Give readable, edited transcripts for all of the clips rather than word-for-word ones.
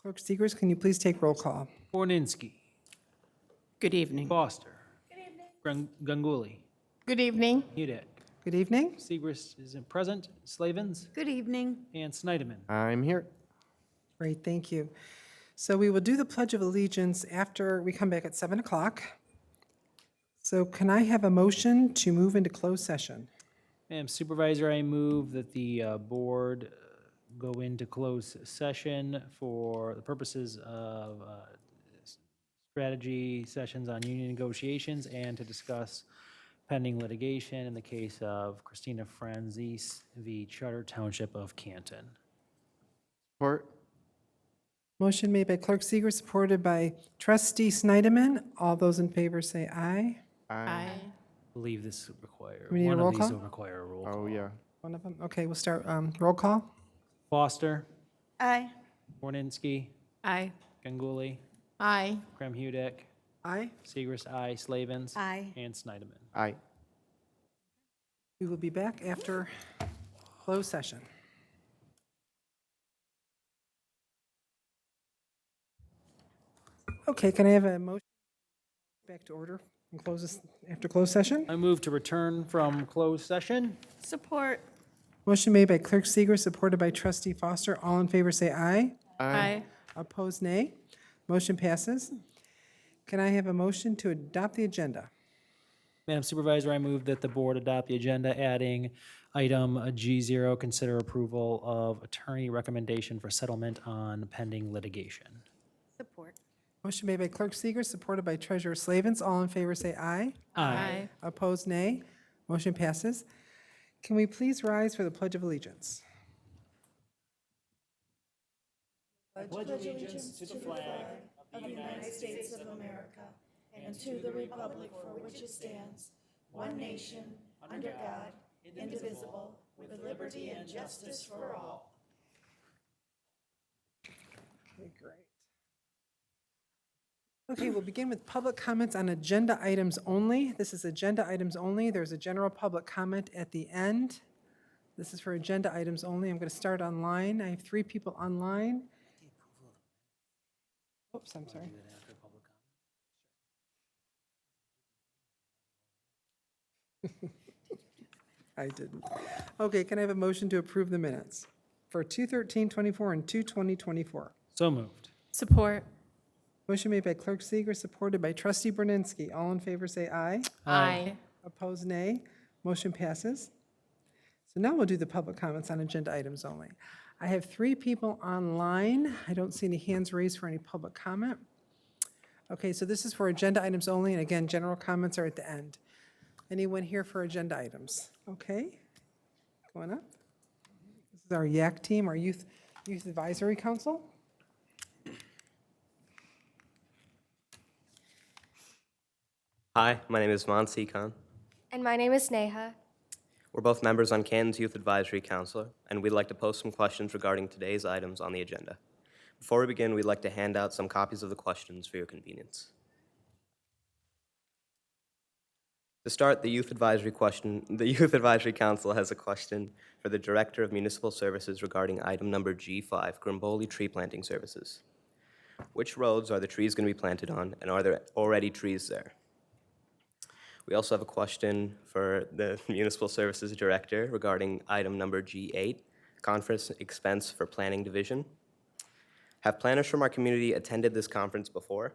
Clerk Segers, can you please take roll call? Borninski. Good evening. Foster. Ganguly. Good evening. Hudick. Good evening. Segrist isn't present. Slavens. Good evening. And Snyderman. I'm here. Great, thank you. So we will do the Pledge of Allegiance after we come back at 7 o'clock. So can I have a motion to move into closed session? Madam Supervisor, I move that the board go into closed session for the purposes of strategy sessions on union negotiations and to discuss pending litigation in the case of Christina Franzese v. Charter Township of Canton. Support. Motion made by Clerk Seeger, supported by Trustee Snyderman. All those in favor say aye. Aye. I believe this will require, We need a one roll of these call? will require a roll call. Oh, yeah. One of them? Okay, we'll start, roll call. Foster, Aye. Borninski, Aye. Ganguly, Aye. Krem Hudick, Aye. Segrist, aye, Slavens. Aye. And Snyderman. Aye. We will be back after closed session. Okay, can I have a motion back to order and close this after closed session? I move to return from closed session. Support. Motion made by Clerk Seeger, supported by Trustee Foster. All in favor say aye. Aye. Opposed, nay. Motion passes. Can I have a motion to adopt the agenda? Madam Supervisor, I move that the board adopt the agenda, adding item G0, consider approval of attorney recommendation for settlement on pending litigation. Support. Motion made by Clerk Seeger, supported by Treasurer Slavens. All in favor say aye. Aye. Opposed, nay. Motion passes. Can we please rise for the Pledge of Allegiance? Pledge allegiance to the flag of the United States of America and to the republic for which it stands, one nation, under God, indivisible, with liberty and justice for all. Okay, great. Okay, we'll begin with public comments on agenda items only. This is agenda items only. There's a general public comment at the end. This is for agenda items only. I'm going to start online. I have 3 people online. Oops, I'm sorry. I didn't. Okay, can I have a motion to approve the minutes for 2/13/24 and 2/20/24? So moved. Support. Motion made by Clerk Seeger, supported by Trustee Borninski. All in favor say aye. Aye. Opposed, nay. Motion passes. So now we'll do the public comments on agenda items only. I have 3 people online. I don't see any hands raised for any public comment. Okay, so this is for agenda items only, and again, general comments are at the end. Anyone here for agenda items? Okay, going up. This is our YAC team, our Youth Advisory Council. Hi, my name is Mansi Khan. And my name is Neha. We're both members on Canton's Youth Advisory Council, and we'd like to pose some questions regarding today's items on the agenda. Before we begin, we'd like to hand out some copies of the questions for your convenience. To start, the Youth Advisory Council has a question for the Director of Municipal Services regarding item number G5, Grimboli Tree Planting Services. Which roads are the trees going to be planted on, and are there already trees there? We also have a question for the Municipal Services Director regarding item number G8, Conference Expense for Planning Division. Have planners from our community attended this conference before?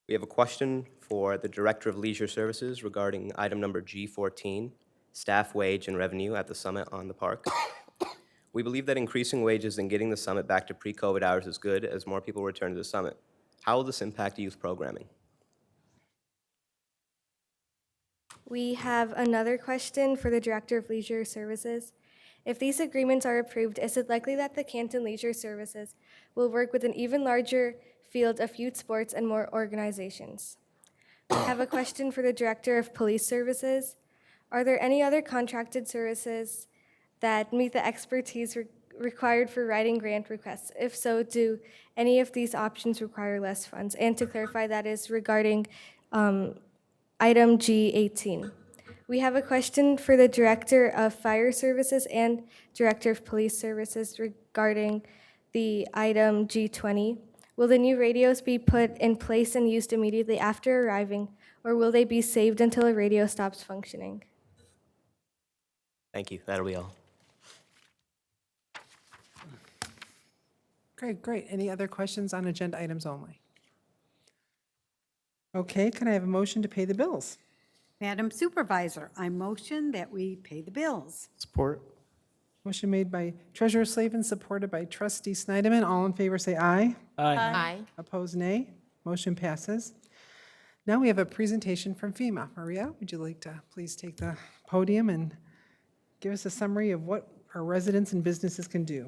We have a question for the Director of Leisure Services regarding item number G14, Staff Wage and Revenue at the Summit on the Park. We believe that increasing wages and getting the summit back to pre-COVID hours is good as more people return to the summit. How will this impact youth programming? We have another question for the Director of Leisure Services. If these agreements are approved, is it likely that the Canton Leisure Services will work with an even larger field of youth sports and more organizations? We have a question for the Director of Police Services. Are there any other contracted services that meet the expertise required for writing grant requests? If so, do any of these options require less funds? And to clarify, that is regarding item G18. We have a question for the Director of Fire Services and Director of Police Services regarding the item G20, will the new radios be put in place and used immediately after arriving, or will they be saved until a radio stops functioning? Thank you. That'll be all. Great, great. Any other questions on agenda items only? Okay, can I have a motion to pay the bills? Madam Supervisor, I motion that we pay the bills. Support. Motion made by Treasurer Slavin, supported by Trustee Snyderman. All in favor, say aye. Aye. Opposed, nay. Motion passes. Now we have a presentation from FEMA. Maria, would you like to please take the podium and give us a summary of what our residents and businesses can do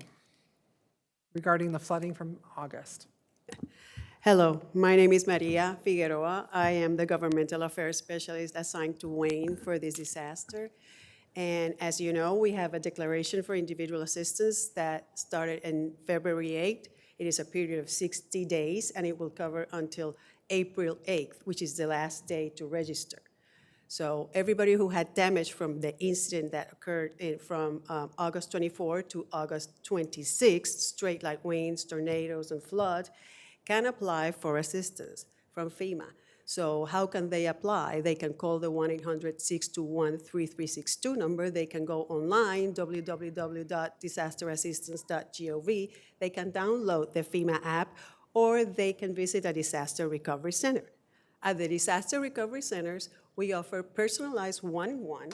regarding the flooding from August? Hello, my name is Maria Figueroa. I am the Governmental Affairs Specialist assigned to Wayne for this disaster. And as you know, we have a declaration for individual assistance that started in February 8th. It is a period of 60 days, and it will cover until April 8th, which is the last day to register. So everybody who had damage from the incident that occurred from August 24 to August 26, straight like winds, tornadoes, and flood, can apply for assistance from FEMA. So how can they apply? They can call the 1-800-621-3362 number. They can go online, www.disasterassistance.gov. They can download the FEMA app, or they can visit a disaster recovery center. At the disaster recovery centers, we offer personalized one-on-one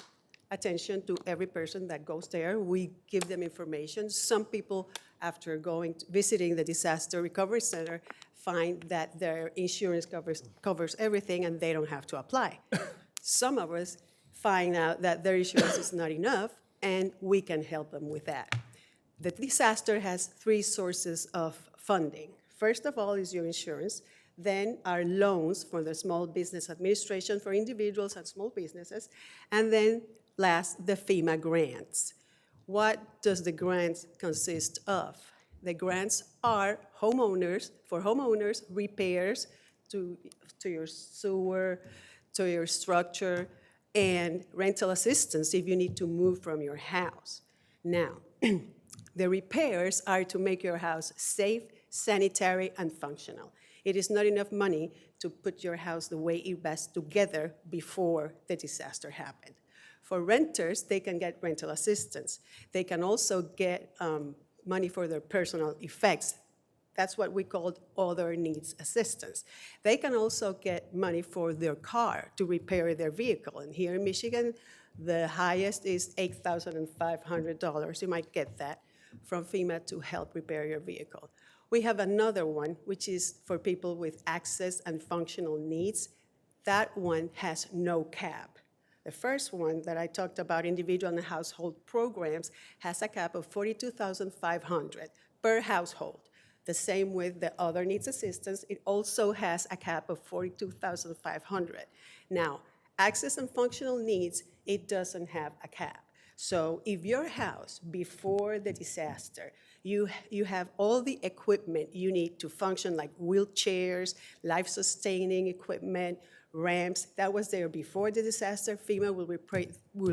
attention to every person that goes there. We give them information. Some people, after visiting the disaster recovery center, find that their insurance covers everything and they don't have to apply. Some of us find out that their insurance is not enough, and we can help them with that. The disaster has 3 sources of funding. First of all is your insurance, then our loans for the Small Business Administration for individuals and small businesses, and then last, the FEMA grants. What does the grants consist of? The grants are for homeowners, repairs to your sewer, to your structure, and rental assistance if you need to move from your house. Now, the repairs are to make your house safe, sanitary, and functional. It is not enough money to put your house the way it was together before the disaster happened. For renters, they can get rental assistance. They can also get money for their personal effects. That's what we call other needs assistance. They can also get money for their car to repair their vehicle. And here in Michigan, the highest is $8,500. You might get that from FEMA to help repair your vehicle. We have another one, which is for people with access and functional needs. That one has no cap. The first one that I talked about, individual and household programs, has a cap of $42,500 per household. The same with the other needs assistance. It also has a cap of $42,500. Now, access and functional needs, it doesn't have a cap. So if your house, before the disaster, you have all the equipment you need to function, like wheelchairs, life-sustaining equipment, ramps, that was there before the disaster, FEMA will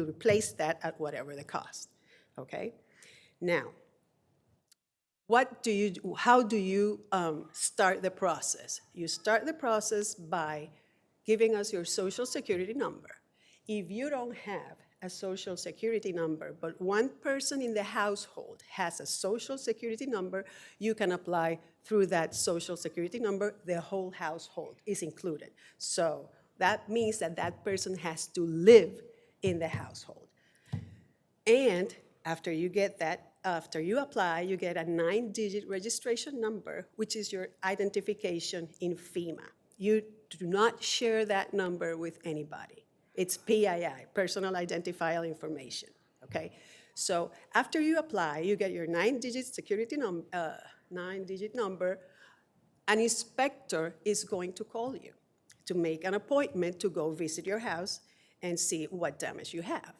replace that at whatever the cost, okay? Now, how do you start the process? You start the process by giving us your social security number. If you don't have a social security number, but one person in the household has a social security number, you can apply through that social security number. The whole household is included. So that means that that person has to live in the household. And after you get that, after you apply, you get a 9-digit registration number, which is your identification in FEMA. You do not share that number with anybody. It's PII, Personal Identifiable Information, okay? So after you apply, you get your 9-digit number. An inspector is going to call you to make an appointment to go visit your house and see what damage you have.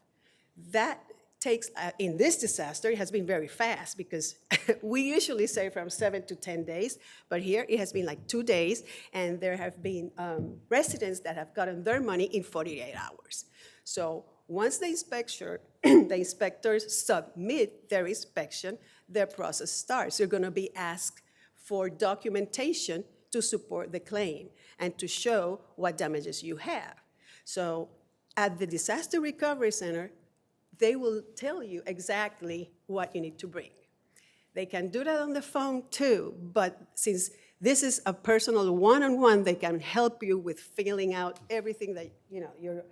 That takes, in this disaster, it has been very fast because we usually say from 7 to 10 days, but here it has been like 2 days, and there have been residents that have gotten their money in 48 hours. So Once the the inspectors submit their inspection, their process starts. You're going to be asked for documentation to support the claim and to show what damages you have. So at the Disaster Recovery Center, they will tell you exactly what you need to bring. They can do that on the phone too, but since this is a personal one-on-one, they can help you with filling out everything that, your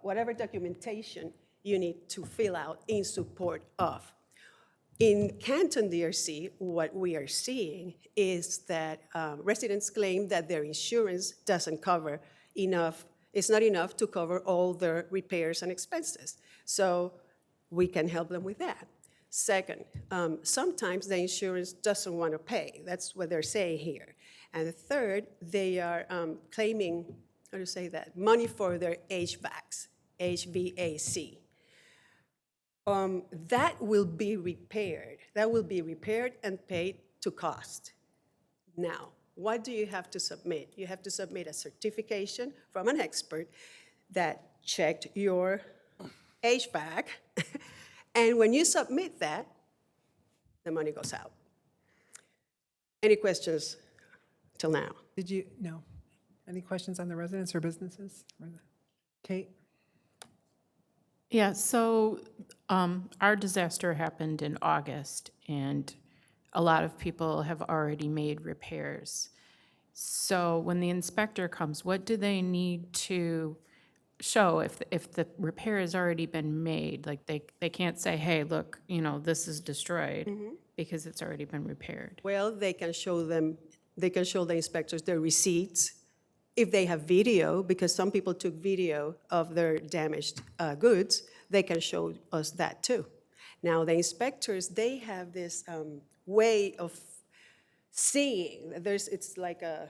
whatever documentation you need to fill out in support of. In Canton, DRC, what we are seeing is that residents claim that their insurance doesn't cover enough, it's not enough to cover all their repairs and expenses. So we can help them with that. Second, sometimes the insurance doesn't want to pay. That's what they're saying here. And the third, they are claiming, how to say that, money for their HVACs, HVAC. That will be repaired. That will be repaired and paid to cost. Now, what do you have to submit? You have to submit a certification from an expert that checked your HVAC, and when you submit that, the money goes out. Any questions till now? No. Any questions on the residents or businesses? Kate? Yeah, so our disaster happened in August, and a lot of people have already made repairs. So when the inspector comes, what do they need to show if the repair has already been made? Like, they can't say, hey, look, this is destroyed, because it's already been repaired. Well, they can show the inspectors their receipts. If they have video, because some people took video of their damaged goods, they can show us that too. Now, the inspectors, they have this way of seeing. It's like a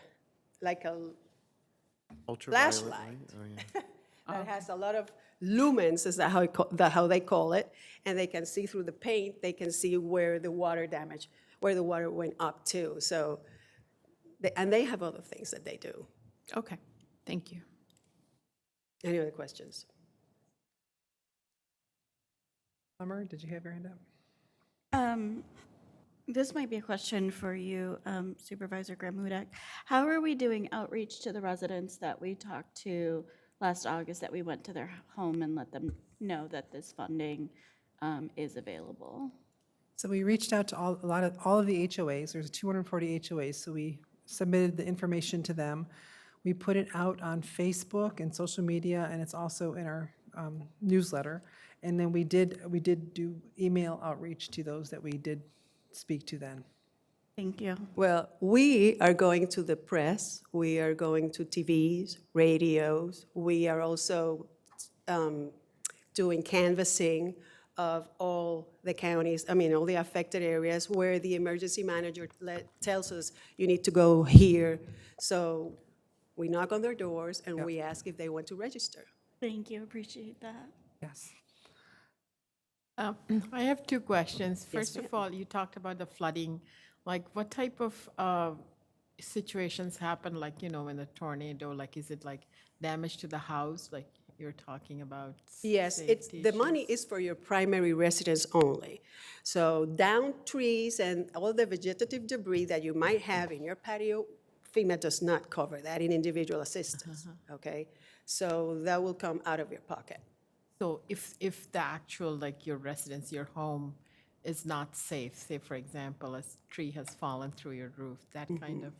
Ultraviolet flashlight. light? Oh, yeah. That has a lot of lumens, is that how they call it, and they can see through the paint. They can see where the water went up to. So, and they have other things that they do. Okay, thank you. Any other questions? Summer, did you have your hand up? This might be a question for you, Supervisor Graham-Hudak. How are we doing outreach to the residents that we talked to last August, that we went to their home and let them know that this funding is available? So we reached out to all of the HOAs. There's 240 HOAs, so we submitted the information to them. We put it out on Facebook and social media, and it's also in our newsletter. And then we did do email outreach to those that we did speak to then. Thank you. Well, we are going to the press. We are going to TVs, radios. We are also doing canvassing of all the counties, all the affected areas where the emergency manager tells us you need to go here. So we knock on their doors and we ask if they want to register. Thank you, appreciate that. Yes. I have two questions. Yes, First of all, you talked about the flooding. Like, what type of situations happen, like, in a tornado? Like, is it like damage to the house, like you're talking about? Yes, safety the money issues? is for your primary residence only. So down trees and all the vegetative debris that you might have in your patio, FEMA does not cover that in individual assistance, okay? So that will come out of your pocket. So if the actual, like, your residence, your home is not safe, say, for example, a tree has fallen through your roof, that kind of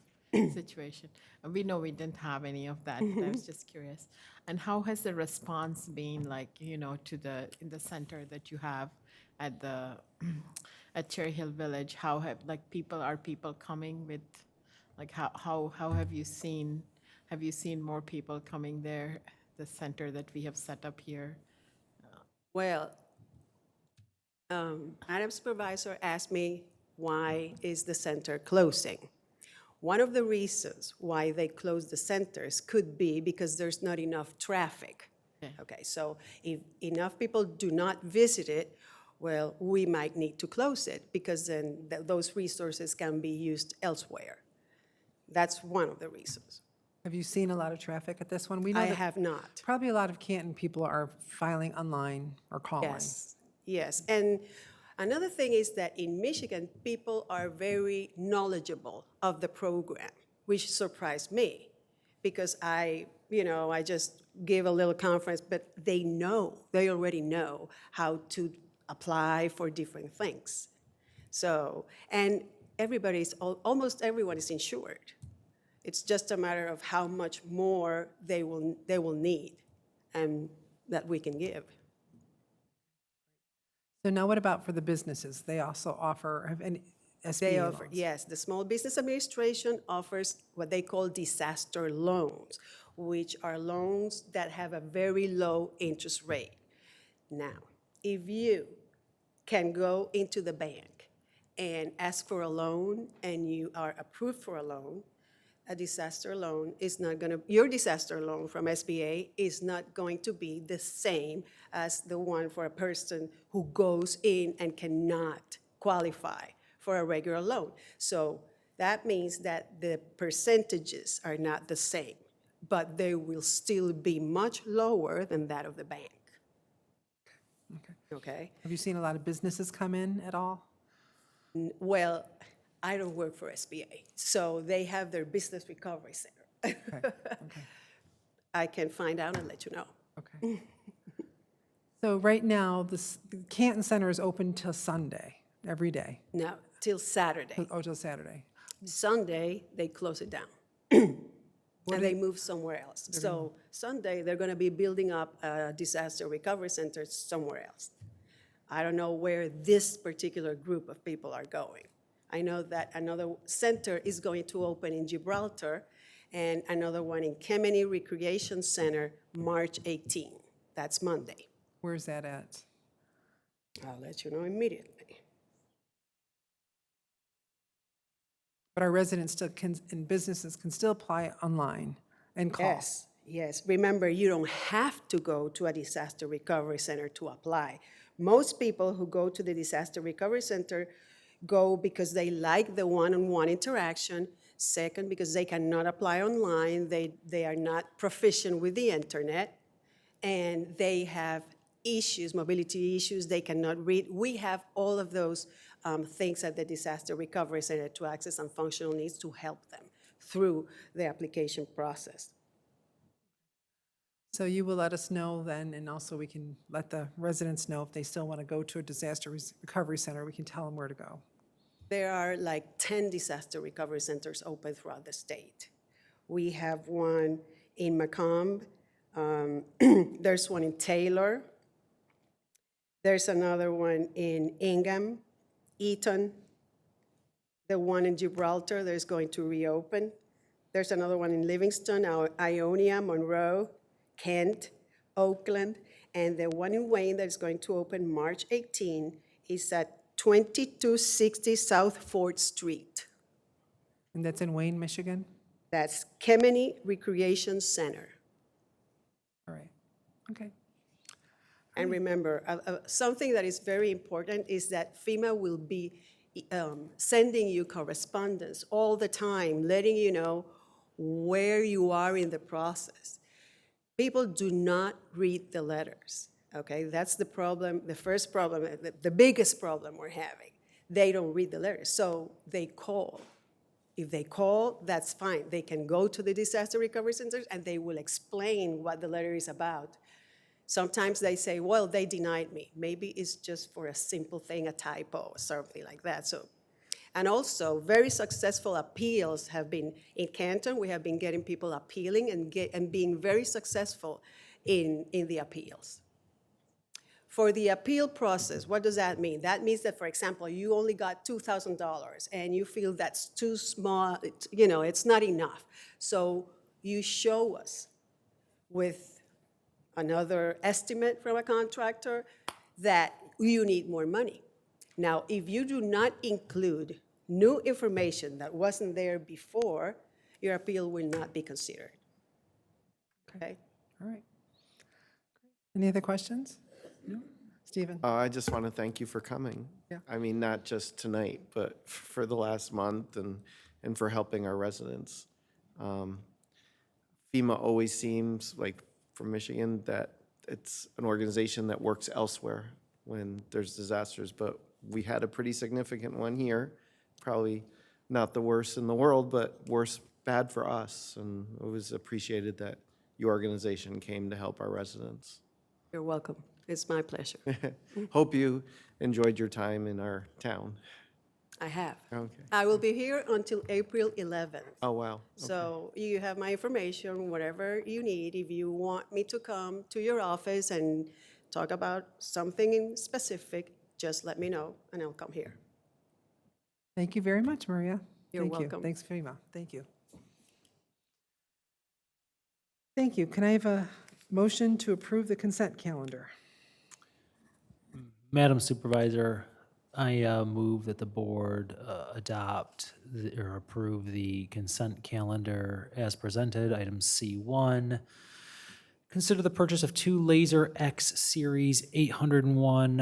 situation. And we know we didn't have any of that, but I was just curious. And how has the response been, like, in the center that you have at at Cherry Hill Village? How have, like, are people coming with, like, how have you seen more people coming there, the center that we have set up here? Well, Madam Supervisor asked me, why is the center closing? One of the reasons why they close the centers could be because there's not enough traffic. Okay, so if enough people do not visit it, well, we might need to close it because then those resources can be used elsewhere. That's one of the reasons. Have you seen a lot of traffic at this one? We know I that have not. probably a lot of Canton people are filing online or calling. Yes, yes. And another thing is that in Michigan, people are very knowledgeable of the program, which surprised me because I just gave a little conference, but they already know how to apply for different things. So, and almost everyone is insured. It's just a matter of how much more they will need and that we can give. So now what about for the businesses? They also have any SBA They offer, loans? yes, the Small Business Administration offers what they call disaster loans, which are loans that have a very low interest rate. Now, if you can go into the bank and ask for a loan and you are approved for a loan, a disaster loan is not going to, your disaster loan from SBA is not going to be the same as the one for a person who goes in and cannot qualify for a regular loan. So that means that the percentages are not the same, but they will still be much lower than that of the bank. Okay? Have you seen a lot of businesses come in at all? Well, I don't work for SBA, so they have their business recovery center. I can find out and let you know. Okay. So right now, the Canton Center is open till Sunday, every day. No, till Saturday. Oh, till Saturday. Sunday, they close it down. And they move somewhere else. So Sunday, they're going to be building up a disaster recovery center somewhere else. I don't know where this particular group of people are going. I know that another center is going to open in Gibraltar and another one in Kemeny Recreation Center, March 18. That's Monday. Where's that at? I'll let you know immediately. But our residents still can, and businesses can still apply online and call. Yes, yes. Remember, you don't have to go to a disaster recovery center to apply. Most people who go to the disaster recovery center go because they like the one-on-one interaction. Second, because they cannot apply online. They are not proficient with the internet. And they have issues, mobility issues, they cannot read. We have all of those things at the Disaster Recovery Center to access some functional needs to help them through the application process. So you will let us know then, and also we can let the residents know if they still want to go to a disaster recovery center, we can tell them where to go. There are like 10 disaster recovery centers open throughout the state. We have one in Macomb. There's one in Taylor. There's another one in Ingham, Eaton. The one in Gibraltar that is going to reopen. There's another one in Livingston, Ionia, Monroe, Kent, Oakland, and the one in Wayne that is going to open March 18 is at 2260 South 4th Street. And that's in Wayne, Michigan? That's Kemeny Recreation Center. All right, okay. And remember, something that is very important is that FEMA will be sending you correspondence all the time, letting you know where you are in the process. People do not read the letters, okay? That's the problem, the first problem, the biggest problem we're having. They don't read the letters, so they call. If they call, that's fine. They can go to the disaster recovery centers and they will explain what the letter is about. Sometimes they say, well, they denied me. Maybe it's just for a simple thing, a typo or something like that. So, and also, very successful appeals have been, in Canton, we have been getting people appealing and being very successful in the appeals. For the appeal process, what does that mean? That means that, for example, you only got $2,000 and you feel that's too small, it's not enough. So you show us with another estimate from a contractor that you need more money. Now, if you do not include new information that wasn't there before, your appeal will not be considered. Okay? All right. Any other questions? No? Stephen? I just want to thank you for coming. Yeah. I mean, not just tonight, but for the last month and for helping our residents. FEMA always seems like, from Michigan, that it's an organization that works elsewhere when there's disasters, but we had a pretty significant one here. Probably not the worst in the world, but bad for us, and it was appreciated that your organization came to help our residents. You're welcome. It's my pleasure. Hope you enjoyed your time in our town. I have. Okay. I will be here until April 11th. Oh, wow. So you have my information, whatever you need. If you want me to come to your office and talk about something in specific, just let me know, and I'll come here. Thank you very much, Maria. You're Thank you. welcome. Thanks, FEMA. Thank you. Thank you. Can I have a motion to approve the consent calendar? Madam Supervisor, I move that the board adopt or approve the consent calendar as presented. Item C1, consider the purchase of 2 Laser X Series 801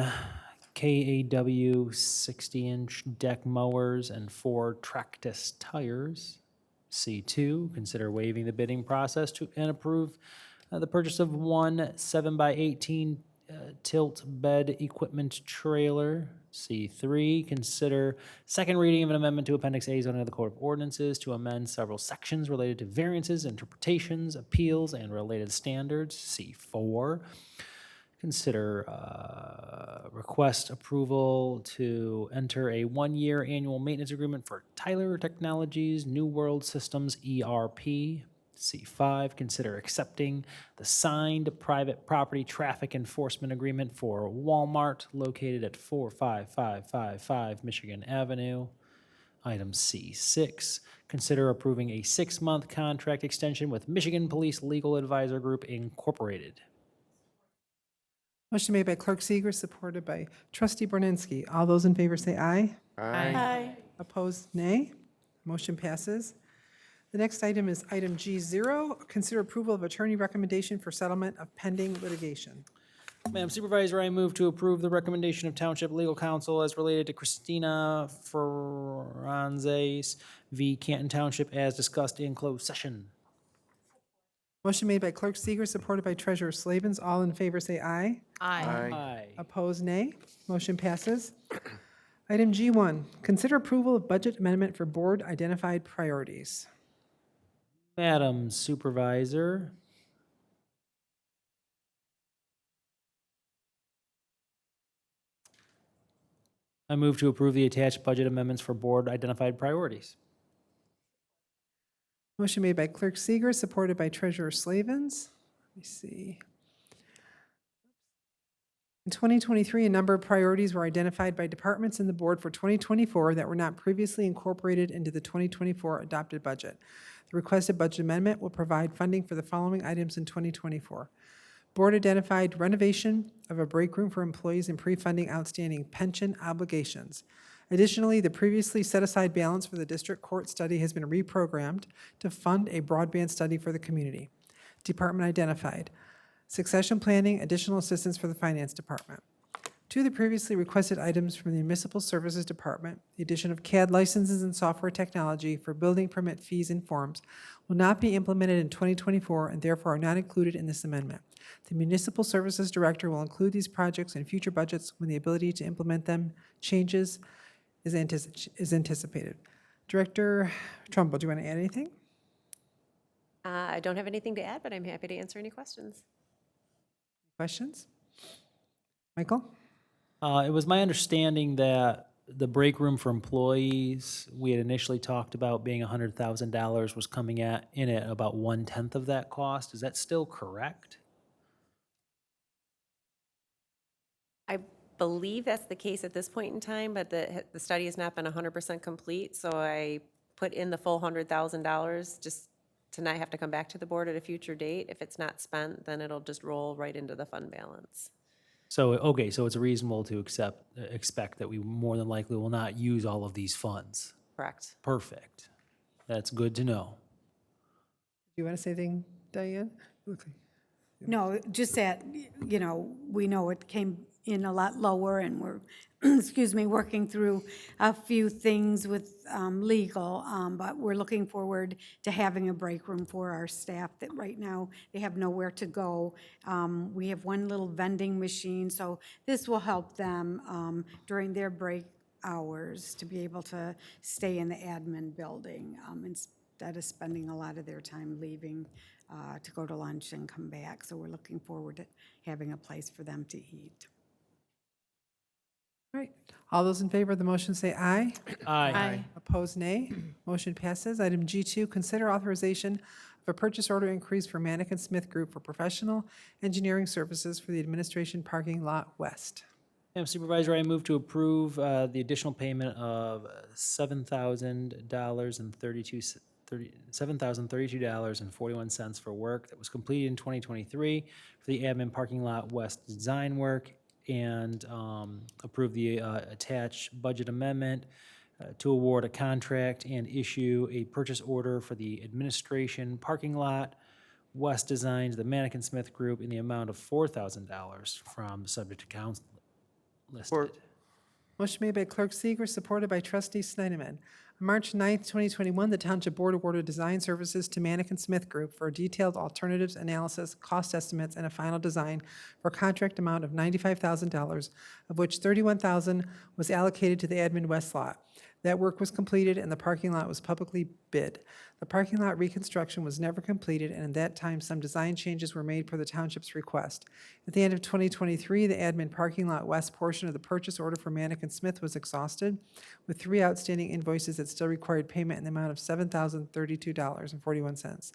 KAW 60-inch deck mowers and 4 Tractus tires. C2, consider waiving the bidding process and approve the purchase of 1 7x18 tilt bed equipment trailer. C3, consider second reading of an amendment to Appendix A zoning of the Code of Ordinances to amend several sections related to variances, interpretations, appeals, and related standards. C4, consider request approval to enter a 1-year annual maintenance agreement for Tyler Technologies New World Systems ERP. C5, consider accepting the signed private property traffic enforcement agreement for Walmart located at 45555 Michigan Avenue. Item C6, consider approving a 6-month contract extension with Michigan Police Legal Advisor Group Incorporated. Motion made by Clerk Seeger, supported by Trustee Borninski. All those in favor say aye. Aye. Opposed, nay. Motion passes. The next item is item G0, consider approval of attorney recommendation for settlement of pending litigation. Madam Supervisor, I move to approve the recommendation of Township Legal Counsel as related to Christina Franzes v. Canton Township as discussed in closed session. Motion made by Clerk Seeger, supported by Treasurer Slavens. All in favor say aye. Aye. Opposed, nay. Motion passes. Item G1, consider approval of budget amendment for board identified priorities. Madam Supervisor, I move to approve the attached budget amendments for board identified priorities. Motion made by Clerk Seeger, supported by Treasurer Slavens. Let me see. In 2023, a number of priorities were identified by departments in the board for 2024 that were not previously incorporated into the 2024 adopted budget. The requested budget amendment will provide funding for the following items in 2024. Board identified renovation of a break room for employees and pre-funding outstanding pension obligations. Additionally, the previously set-aside balance for the district court study has been reprogrammed to fund a broadband study for the community. Department identified succession planning, additional assistance for the finance department. Two of the previously requested items from the Municipal Services Department, the addition of CAD licenses and software technology for building permit fees and forms, will not be implemented in 2024 and therefore are not included in this amendment. The Municipal Services Director will include these projects in future budgets when the ability to implement them changes is anticipated. Director Trumbull, do you want to add anything? I don't have anything to add, but I'm happy to answer any questions. Questions? Michael? It was my understanding that the break room for employees, we had initially talked about being $100,000 was coming in at about 1/10 of that cost. Is that still correct? I believe that's the case at this point in time, but the study has not been 100% complete, so I put in the full $100,000 just to not have to come back to the board at a future date. If it's not spent, then it'll just roll right into the fund balance. So, okay, so it's reasonable to expect that we more than likely will not use all of these funds. Correct. Perfect. That's good to know. Do you want to say anything, Diane? Okay. No, just that, we know it came in a lot lower, and we're excuse me, working through a few things with legal, but we're looking forward to having a break room for our staff that right now they have nowhere to go. We have one little vending machine, so this will help them during their break hours to be able to stay in the admin building instead of spending a lot of their time leaving to go to lunch and come back. So we're looking forward to having a place for them to eat. All right. All those in favor of the motion say aye. Aye. Opposed, nay. Motion passes. Item G2, consider authorization of a purchase order increase for Manikin Smith Group for professional engineering services for the administration parking lot west. Madam Supervisor, I move to approve the additional payment of $7,032.41 for work that was completed in 2023 for the admin parking lot west design work, and approve the attached budget amendment to award a contract and issue a purchase order for the administration parking lot west design to the Manikin Smith Group in the amount of $4,000 from the subject accounts listed. Motion made by Clerk Seeger, supported by Trustee Snyderman. On March 9th, 2021, the Township Board awarded design services to Manikin Smith Group for a detailed alternatives analysis, cost estimates, and a final design for a contract amount of $95,000, of which $31,000 was allocated to the Admin West lot. That work was completed and the parking lot was publicly bid. The parking lot reconstruction was never completed, and at that time, some design changes were made per the township's request. At the end of 2023, the admin parking lot west portion of the purchase order for Manikin Smith was exhausted, with 3 outstanding invoices that still required payment in the amount of $7,032.41.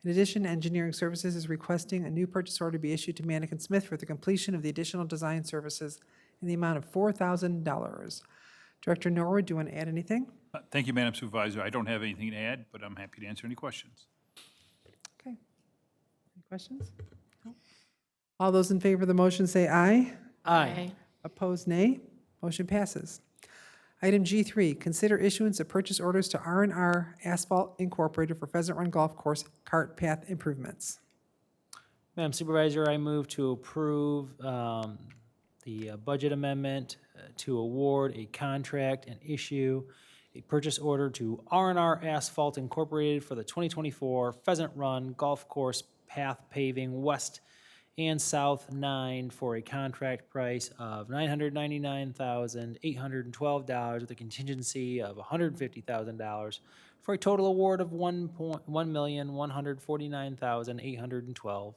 In addition, Engineering Services is requesting a new purchase order be issued to Manikin Smith for the completion of the additional design services in the amount of $4,000. Director Norwood, do you want to add anything? Thank you, Madam Supervisor. I don't have anything to add, but I'm happy to answer any questions. Okay. Any questions? No? All those in favor of the motion say aye. Aye. Opposed, nay. Motion passes. Item G3, consider issuance of purchase orders to R&R Asphalt Incorporated for Pheasant Run Golf Course cart path improvements. Madam Supervisor, I move to approve the budget amendment to award a contract and issue a purchase order to R&R Asphalt Incorporated for the 2024 Pheasant Run Golf Course path paving west and south 9 for a contract price of $999,812 with a contingency of $150,000 for a total award of $1,149,812.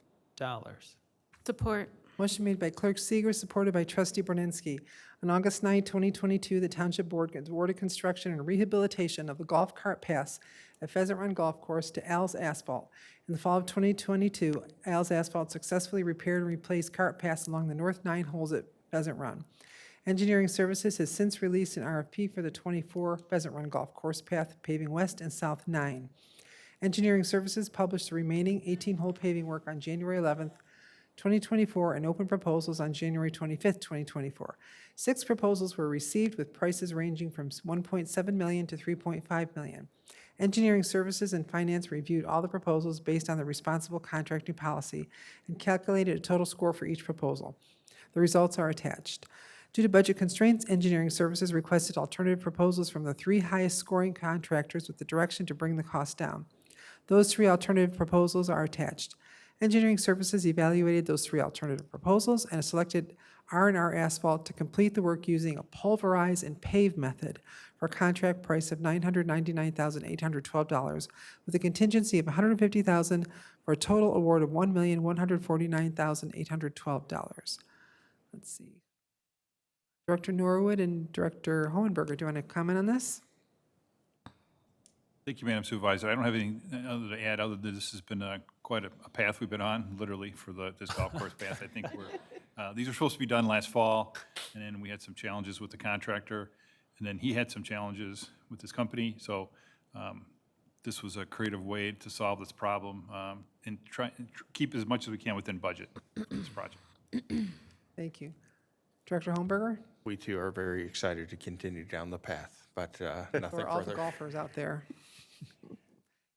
Support. Motion made by Clerk Seeger, supported by Trustee Borninski. On August 9, 2022, the Township Board awarded construction and rehabilitation of the golf cart paths at Pheasant Run Golf Course to Al's Asphalt. In the fall of 2022, Al's Asphalt successfully repaired and replaced cart paths along the north 9 holes at Pheasant Run. Engineering Services has since released an RFP for the 24 Pheasant Run Golf Course path paving west and south 9. Engineering Services published the remaining 18-hole paving work on January 11th, 2024, and open proposals on January 25th, 2024. 6 proposals were received with prices ranging from $1.7 million to $3.5 million. Engineering Services and Finance reviewed all the proposals based on the responsible contracting policy and calculated a total score for each proposal. The results are attached. Due to budget constraints, Engineering Services requested alternative proposals from the 3 highest scoring contractors with the direction to bring the cost down. Those 3 alternative proposals are attached. Engineering Services evaluated those 3 alternative proposals and selected R&R Asphalt to complete the work using a pulverize and pave method for a contract price of $999,812 with a contingency of $150,000 for a total award of $1,149,812. Let's see. Director Norwood and Director Hohenberger, do you want to comment on this? Thank you, Madam Supervisor. I don't have anything other to add, other than this has been quite a path we've been on, literally, for this golf course path. I think these were supposed to be done last fall, and then we had some challenges with the contractor, and then he had some challenges with his company. So this was a creative way to solve this problem and keep as much as we can within budget for this project. Thank you. Director Hohenberger? We too are very excited to continue down the path, but nothing For all the further. golfers out there.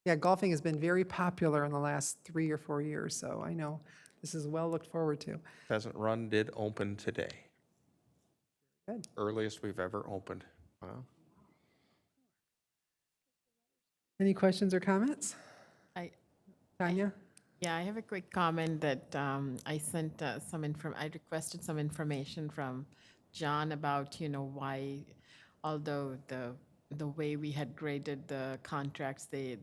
Yeah, golfing has been very popular in the last 3 or 4 years, so I know this is well looked forward to. Pheasant Run did open today. Good. Earliest we've ever opened. Wow. Any questions or comments? I, Tanya? yeah, I have a quick comment that I sent I requested some information from John about, why, although the way we had graded the contracts, it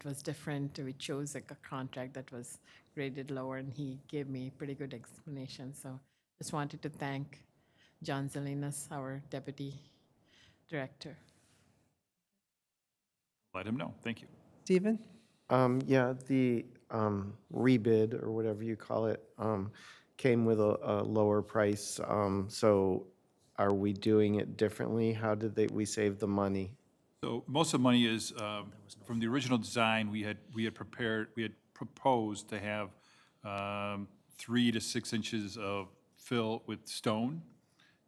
was different. We chose like a contract that was graded lower, and he gave me pretty good explanation. So just wanted to thank John Zelinas, our deputy director. Let him know. Thank you. Stephen? Yeah, the rebid, or whatever you call it, came with a lower price. So are we doing it differently? How did we save the money? So most of the money is, from the original design, we had proposed to have 3 to 6 inches of fill with stone.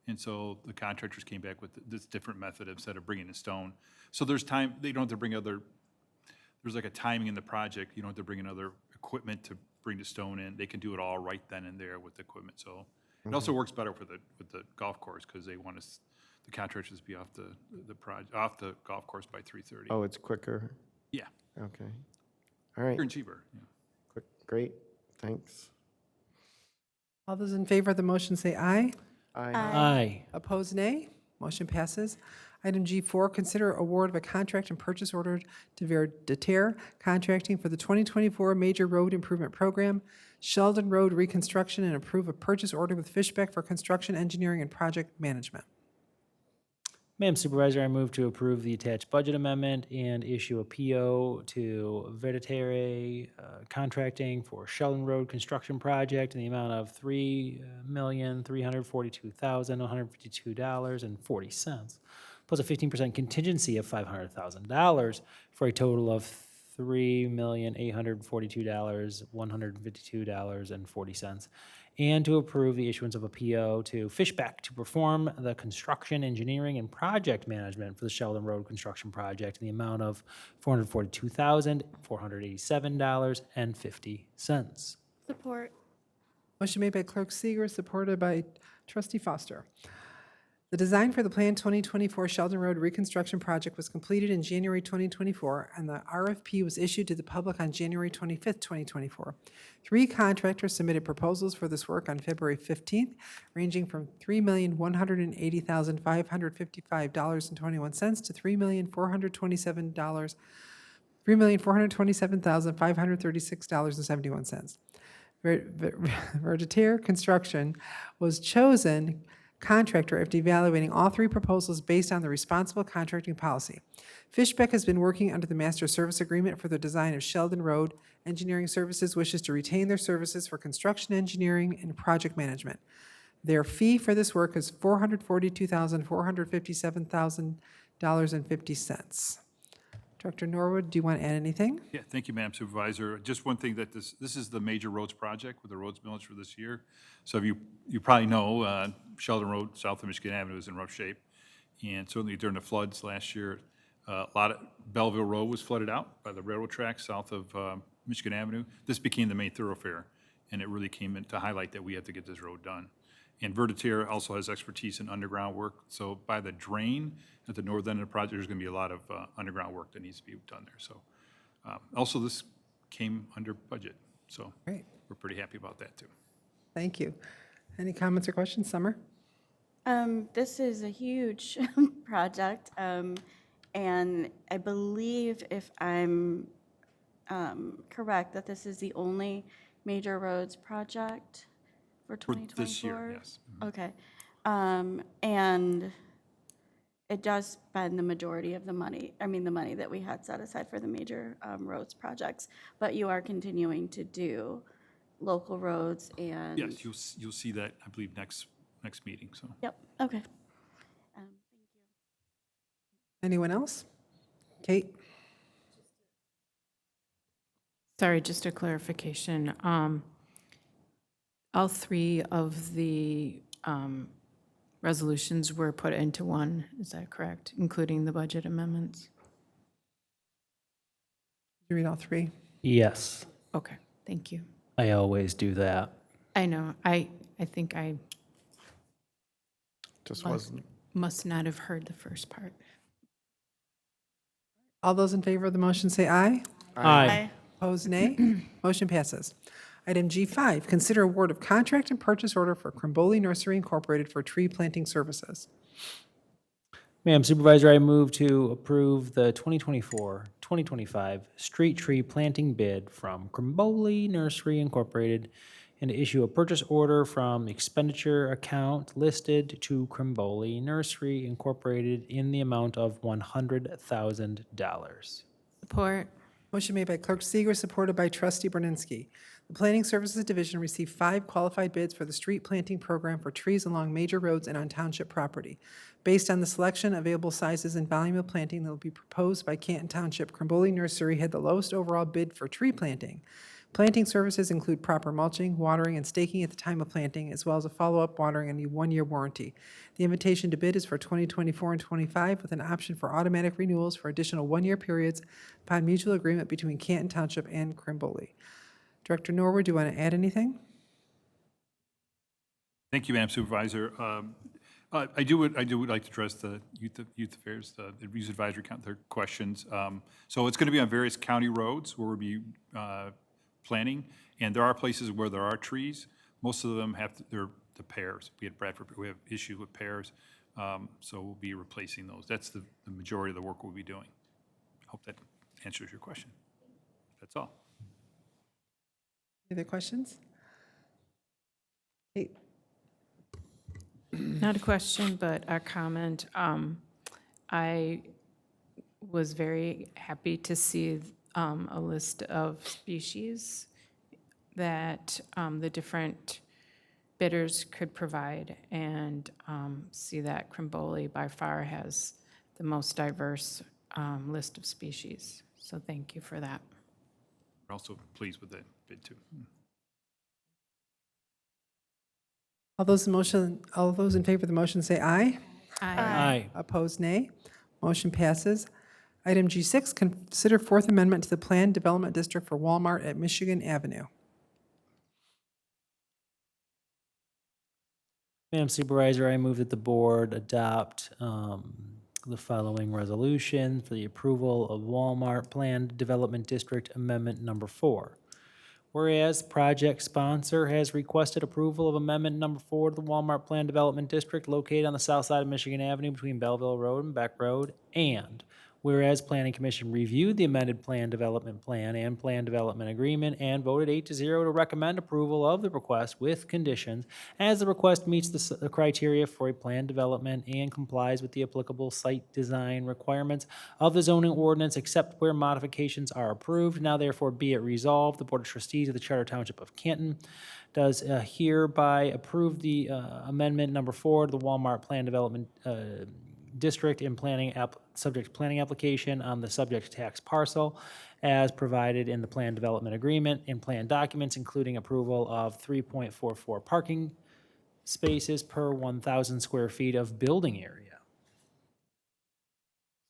And so the contractors came back with this different method instead of bringing in stone. So there's time, they don't have to bring there's like a timing in the project. You don't have to bring in other equipment to bring the stone in. They can do it all right then and there with the equipment. So it also works better with the golf course because they want the contractors to be off off the golf course by 3:30. Oh, it's quicker? Yeah, Okay. All right, quicker and cheaper. Yeah. great, thanks. All those in favor of the motion say aye. Aye. Opposed, nay. Motion passes. Item G4, consider award of a contract and purchase order to Verdater Contracting for the 2024 Major Road Improvement Program, Sheldon Road Reconstruction, and approve a purchase order with Fishbeck for construction, engineering, and project management. Madam Supervisor, I move to approve the attached budget amendment and issue a PO to Verdater Contracting for Sheldon Road Construction Project in the amount of $3,342,152.40, plus a 15% contingency of $500,000 for a total of $3,842,152.40, and to approve the issuance of a PO to Fishbeck to perform the construction, engineering, and project management for the Sheldon Road Construction Project in the amount of $442,487.50. Support. Motion made by Clerk Seeger, supported by Trustee Foster. The design for the Plan 2024 Sheldon Road Reconstruction Project was completed in January 2024, and the RFP was issued to the public on January 25th, 2024. 3 contractors submitted proposals for this work on February 15th, ranging from $3,180,555.21 to $3,427,536.71. Verdater Construction was chosen contractor after evaluating all 3 proposals based on the responsible contracting policy. Fishbeck has been working under the master service agreement for the design of Sheldon Road. Engineering Services wishes to retain their services for construction, engineering, and project management. Their fee for this work is $442,457,50. Director Norwood, do you want to add anything? Yeah, thank you, Madam Supervisor. Just one thing, that this is the major roads project with the roads millage for this year. So you probably know, Sheldon Road, south of Michigan Avenue, is in rough shape. And certainly during the floods last year, a lot of Belleville Road was flooded out by the railroad tracks south of Michigan Avenue. This became the main thoroughfare, and it really came in to highlight that we have to get this road done. And Verdater also has expertise in underground work. So by the drain at the north end of the project, there's going to be a lot of underground work that needs to be done there. So also this came under budget. So Great. we're pretty happy about that too. Thank you. Any comments or questions? Summer? This is a huge project, and I believe, if I'm correct, that this is the only major roads project for 2024? This year, yes. Okay. And it does spend the majority of the money that we had set aside for the major roads projects, but you are continuing to do local roads and... Yes, you'll see that, I believe, next meeting, so. Yep, okay. Thank you. Anyone else? Kate? Sorry, just a clarification. All 3 of the resolutions were put into one, is that correct? Including the budget amendments? You read all 3? Yes, Okay, thank you. I always do that. I know, I think I Just wasn't. Must not have heard the first part. All those in favor of the motion say aye. Aye. Opposed, nay. Motion passes. Item G5, consider award of contract and purchase order for Crimboli Nursery Incorporated for tree planting services. Madam Supervisor, I move to approve the 2024-2025 street tree planting bid from Crimboli Nursery Incorporated and to issue a purchase order from the expenditure account listed to Crimboli Nursery Incorporated in the amount of $100,000. Support. Motion made by Clerk Seeger, supported by Trustee Borninski. The Planning Services Division received 5 qualified bids for the street planting program for trees along major roads and on township property. Based on the selection, available sizes, and volume of planting that will be proposed by Canton Township, Crimboli Nursery had the lowest overall bid for tree planting. Planting services include proper mulching, watering, and staking at the time of planting, as well as a follow-up watering and a 1-year warranty. The invitation to bid is for 2024 and 25, with an option for automatic renewals for additional 1-year periods upon mutual agreement between Canton Township and Crimboli. Director Norwood, do you want to add anything? Thank you, Madam Supervisor. I do would like to address the Youth Affairs, the Youth Advisory Council, their questions. So it's going to be on various county roads where we'll be planting, and there are places where there are trees. Most of them they're the pears. We had Bradford, we have issues with pears, so we'll be replacing those. That's the majority of the work we'll be doing. Hope that answers your question. That's all. Any other questions? Kate? Not a question, but a comment. I was very happy to see a list of species that the different bidders could provide, and see that Crimboli by far has the most diverse list of species. So thank you for that. We're also pleased with the bid too. All those in favor of the motion say aye. Aye. Opposed, nay. Motion passes. Item G6, consider Fourth Amendment to the Planned Development District for Walmart at Michigan Avenue. Madam Supervisor, I move that the board adopt the following resolution for the approval of Walmart Planned Development District Amendment Number 4. Whereas project sponsor has requested approval of Amendment Number 4 to the Walmart Planned Development District located on the south side of Michigan Avenue between Belleville Road and Beck Road, and whereas Planning Commission reviewed the amended Plan Development Plan and Plan Development Agreement and voted 8-0 to recommend approval of the request with conditions, as the request meets the criteria for a plan development and complies with the applicable site design requirements of the zoning ordinance, except where modifications are approved. Now therefore be it resolved, the Board of Trustees of the Charter Township of Canton does hereby approve the amendment number 4 to the Walmart Plan Development District and subject planning application on the subject tax parcel as provided in the plan development agreement and plan documents, including approval of 3.44 parking spaces per 1,000 square feet of building area.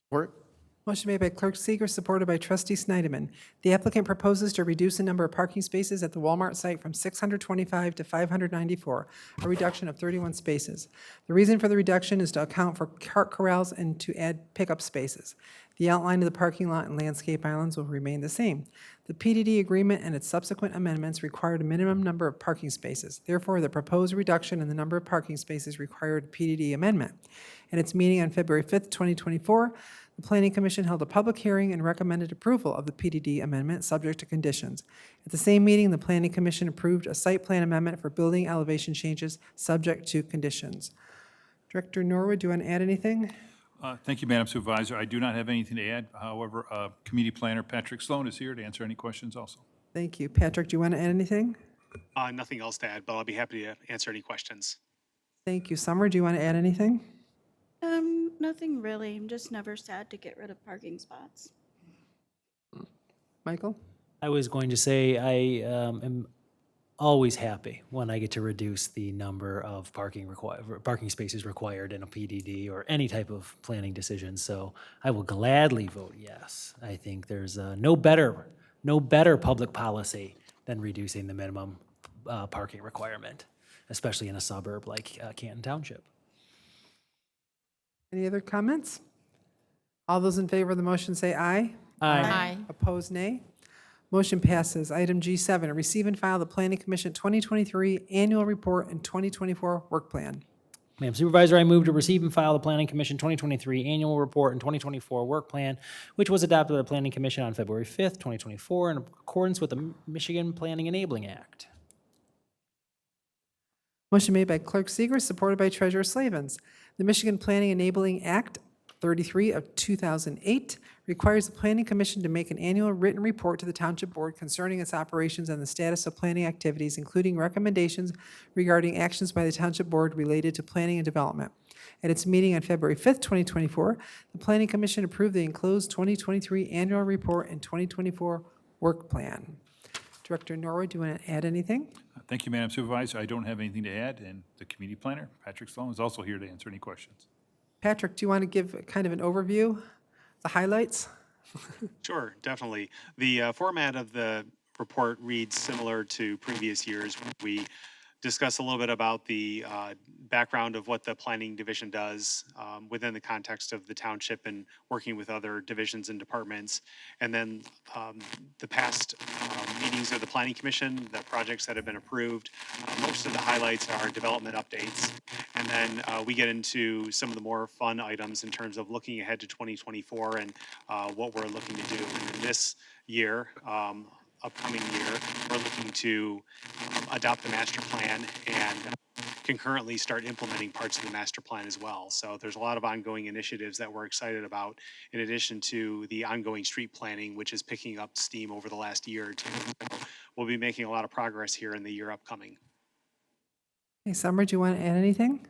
Support. Motion made by Clerk Seeger, supported by Trustee Snyderman. The applicant proposes to reduce the number of parking spaces at the Walmart site from 625 to 594, a reduction of 31 spaces. The reason for the reduction is to account for cart corrals and to add pickup spaces. The outline of the parking lot and landscape islands will remain the same. The PDD agreement and its subsequent amendments required a minimum number of parking spaces. Therefore, the proposed reduction in the number of parking spaces required a PDD amendment. In its meeting on February 5th, 2024, the Planning Commission held a public hearing and recommended approval of the PDD amendment, subject to conditions. At the same meeting, the Planning Commission approved a site plan amendment for building elevation changes, subject to conditions. Director Norwood, do you want to add anything? Thank you, Madam Supervisor. I do not have anything to add. However, Committee Planner Patrick Sloan is here to answer any questions also. Thank you. Patrick, do you want to add anything? Nothing else to add, but I'll be happy to answer any questions. Thank you. Summer, do you want to add anything? Nothing really. I'm just never sad to get rid of parking spots. Michael? I was going to say I am always happy when I get to reduce the number of parking spaces required in a PDD or any type of planning decision. So I will gladly vote yes. I think there's no better public policy than reducing the minimum parking requirement, especially in a suburb like Canton Township. Any other comments? All those in favor of the motion say aye. Aye. Opposed, nay. Motion passes. Item G7, receive and file the Planning Commission 2023 Annual Report and 2024 Work Plan. Madam Supervisor, I move to receive and file the Planning Commission 2023 Annual Report and 2024 Work Plan, which was adopted by the Planning Commission on February 5th, 2024, in accordance with the Michigan Planning Enabling Act. Motion made by Clerk Seeger, supported by Treasurer Slavens. The Michigan Planning Enabling Act 33 of 2008 requires the Planning Commission to make an annual written report to the Township Board concerning its operations and the status of planning activities, including recommendations regarding actions by the Township Board related to planning and development. At its meeting on February 5th, 2024, the Planning Commission approved the enclosed 2023 Annual Report and 2024 Work Plan. Director Norwood, do you want to add anything? Thank you, Madam Supervisor. I don't have anything to add, and the committee planner, Patrick Sloan, is also here to answer any questions. Patrick, do you want to give kind of an overview, the highlights? Sure, definitely. The format of the report reads similar to previous years. We discuss a little bit about the background of what the planning division does within the context of the township and working with other divisions and departments. And then the past meetings of the planning commission, the projects that have been approved. Most of the highlights are development updates. And then we get into some of the more fun items in terms of looking ahead to 2024 and what we're looking to do. And in this year, upcoming year, we're looking to adopt the master plan and concurrently start implementing parts of the master plan as well. So there's a lot of ongoing initiatives that we're excited about, in addition to the ongoing street planning, which is picking up steam over the last year or two. So we'll be making a lot of progress here in the year upcoming. Okay, Summer, do you want to add anything?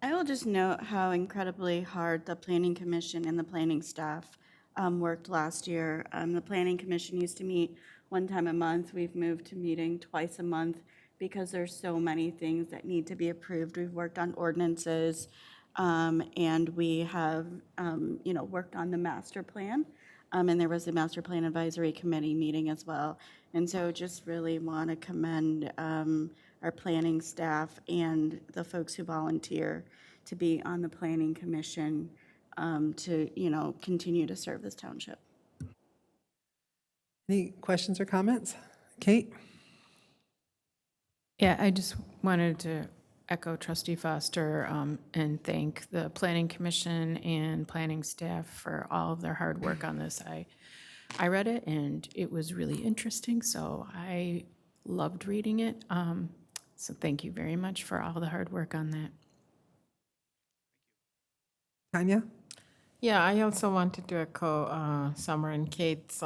I will just note how incredibly hard the Planning Commission and the planning staff worked last year. The Planning Commission used to meet one time a month. We've moved to meeting twice a month because there's so many things that need to be approved. We've worked on ordinances, and we have, worked on the master plan. And there was the Master Plan Advisory Committee meeting as well. And so just really want to commend our planning staff and the folks who volunteer to be on the Planning Commission to, continue to serve this township. Any questions or comments? Kate? Yeah, I just wanted to echo Trustee Foster and thank the Planning Commission and planning staff for all of their hard work on this. I read it and it was really interesting, so I loved reading it. So thank you very much for all the hard work on that. Tanya? Yeah, I also wanted to echo Summer and Kate's,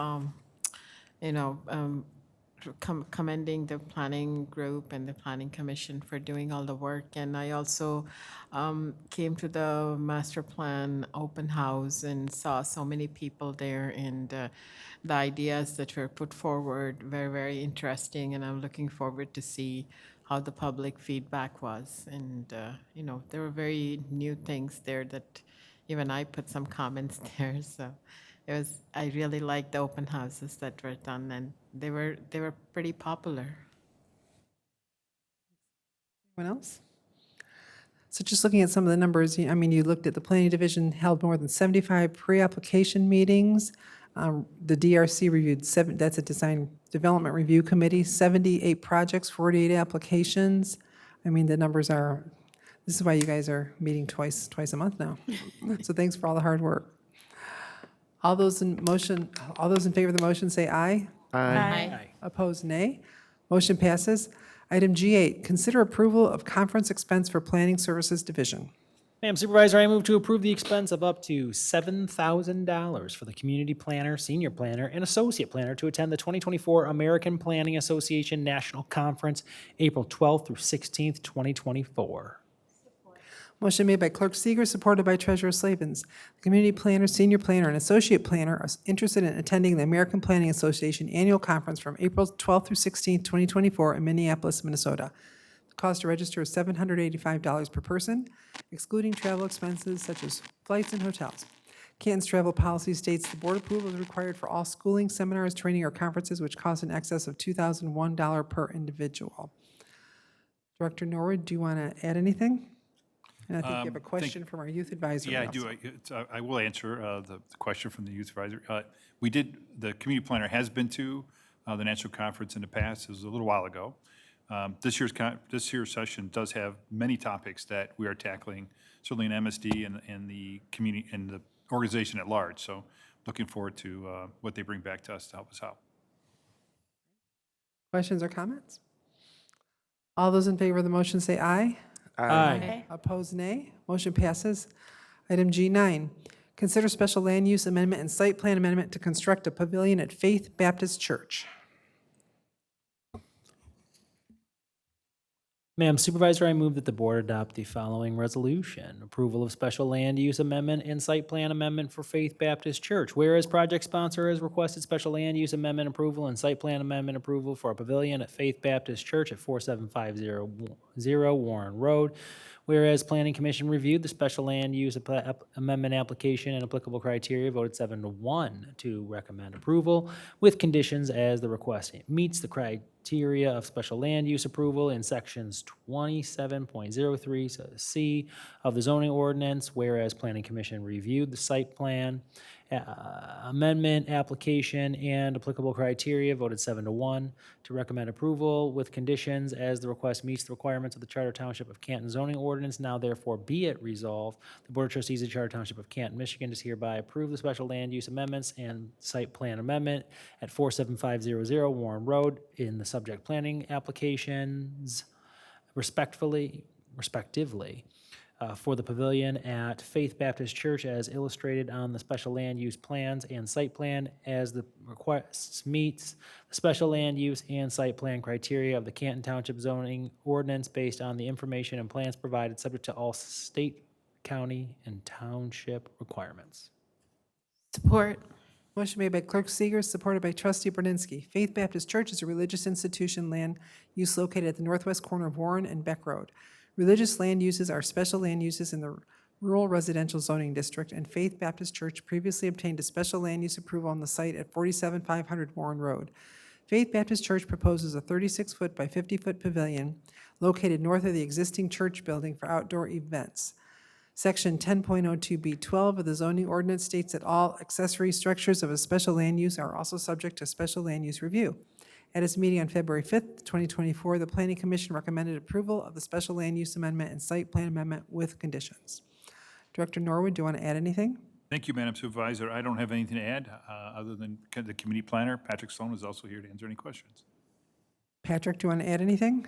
commending the planning group and the planning commission for doing all the work. And I also came to the master plan open house and saw so many people there, and the ideas that were put forward very, very interesting. And I'm looking forward to see how the public feedback was. And, there were very new things there that even I put some comments there. So I really liked the open houses that were done, and they were pretty popular. Anyone else? So just looking at some of the numbers, you looked at the planning division held more than 75 pre-application meetings. The DRC reviewed that's a design development review committee, 78 projects, 48 applications. The numbers are, this is why you guys are meeting twice a month now. So thanks for all the hard work. All those in favor of the motion say aye. Aye. Opposed, nay. Motion passes. Item G8, consider approval of conference expense for Planning Services Division. Madam Supervisor, I move to approve the expense of up to $7,000 for the community planner, senior planner, and associate planner to attend the 2024 American Planning Association National Conference, April 12th through 16th, 2024. Motion made by Clerk Seeger, supported by Treasurer Slavens. The community planner, senior planner, and associate planner are interested in attending the American Planning Association Annual Conference from April 12th through 16th, 2024 in Minneapolis, Minnesota. The cost to register is $785 per person, excluding travel expenses such as flights and hotels. Canton's travel policy states the board approval is required for all schooling, seminars, training, or conferences which cost in excess of $2,001 per individual. Director Norwood, do you want to add anything? And I think you have a Thank- question from our youth advisory. Yeah, I do. I will answer the question from the youth advisor. The community planner has been to the national conference in the past. It was a little while ago. This year's session does have many topics that we are tackling, certainly in MSD and the community and the organization at large. So looking forward to what they bring back to us to help us out. Questions or comments? All those in favor of the motion say aye. Aye. Opposed, nay. Motion passes. Item G9, consider special land use amendment and site plan amendment to construct a pavilion at Faith Baptist Church. Madam Supervisor, I move that the board adopt the following resolution. Approval of special land use amendment and site plan amendment for Faith Baptist Church. Whereas project sponsor has requested special land use amendment approval and site plan amendment approval for a pavilion at Faith Baptist Church at 47500 Warren Road. Whereas Planning Commission reviewed the special land use amendment application and applicable criteria, voted 7-1 to recommend approval with conditions as the request meets the criteria of special land use approval in sections 27.03 C of the zoning ordinance. Whereas Planning Commission reviewed the site plan amendment application and applicable criteria, voted 7-1 to recommend approval with conditions as the request meets the requirements of the Charter Township of Canton zoning ordinance. Now therefore be it resolved, the Board of Trustees of the Charter Township of Canton, Michigan does hereby approve the special land use amendments and site plan amendment at 47500 Warren Road in the subject planning applications respectively, for the pavilion at Faith Baptist Church as illustrated on the special land use plans and site plan as the requests meets the special land use and site plan criteria of the Canton Township zoning ordinance based on the information and plans provided, subject to all state, county, and township requirements. Support. Motion made by Clerk Seegers, supported by Trustee Borninski. Faith Baptist Church is a religious institution land use located at the northwest corner of Warren and Beck Road. Religious land uses are special land uses in the rural residential zoning district, and Faith Baptist Church previously obtained a special land use approval on the site at 47500 Warren Road. Faith Baptist Church proposes a 36-foot by 50-foot pavilion located north of the existing church building for outdoor events. Section 10.02B12 of the zoning ordinance states that all accessory structures of a special land use are also subject to special land use review. At its meeting on February 5th, 2024, the Planning Commission recommended approval of the special land use amendment and site plan amendment with conditions. Director Norwood, do you want to add anything? Thank you, Madam Supervisor. I don't have anything to add other than the committee planner, Patrick Sloan, is also here to answer any questions. Patrick, do you want to add anything?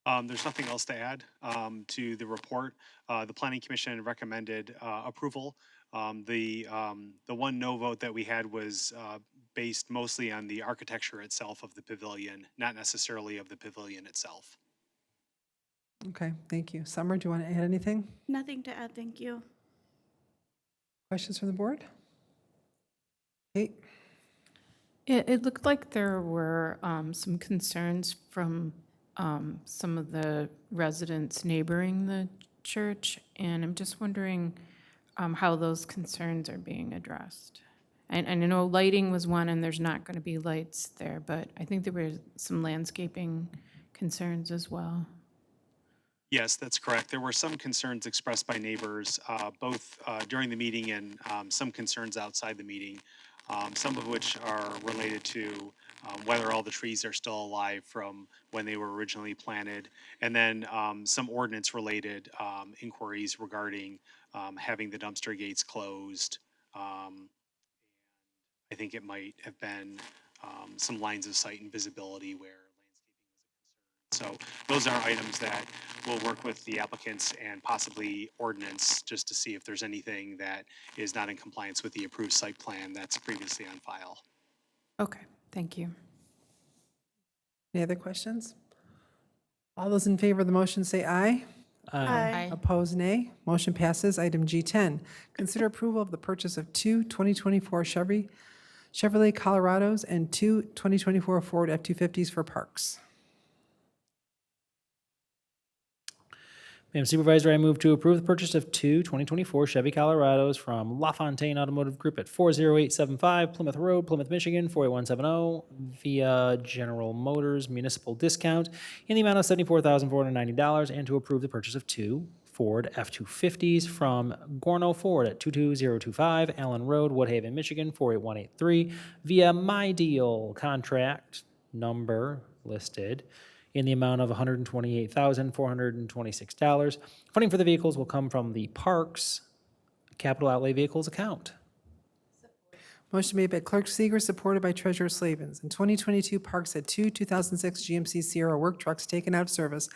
There's nothing else to add to the report. The Planning Commission recommended approval. The one no vote that we had was based mostly on the architecture itself of the pavilion, not necessarily of the pavilion itself. Okay, thank you. Summer, do you want to add anything? Nothing to add, thank you. Questions from the board? Kate? It looked like there were some concerns from some of the residents neighboring the church, and I'm just wondering how those concerns are being addressed. And I know lighting was one, and there's not going to be lights there, but I think there were some landscaping concerns as well. Yes, that's correct. There were some concerns expressed by neighbors, both during the meeting and some concerns outside the meeting, some of which are related to whether all the trees are still alive from when they were originally planted, and then some ordinance-related inquiries regarding having the dumpster gates closed. I think it might have been some lines of sight and visibility where landscaping was a concern. So those are items that we'll work with the applicants and possibly ordinance just to see if there's anything that is not in compliance with the approved site plan that's previously on file. Okay, thank you. Any other questions? All those in favor of the motion say aye. Aye. Opposed, nay. Motion passes. Item G10, consider approval of the purchase of two 2024 Chevrolet Colorados and two 2024 Ford F-250s for parks. Madam Supervisor, I move to approve the purchase of two 2024 Chevy Colorados from LaFontaine Automotive Group at 40875 Plymouth Road, Plymouth, Michigan, 48170 via General Motors Municipal Discount in the amount of $74,490, and to approve the purchase of two Ford F-250s from Gorno Ford at 22025 Allen Road, Woodhaven, Michigan, 48183, via My Deal contract number listed in the amount of $128,426. Funding for the vehicles will come from the Parks Capital Outlay Vehicles account. Motion made by Clerk Seeger, supported by Treasurer Slavens. In 2022, Parks had two 2006 GMC Sierra work trucks taken out of service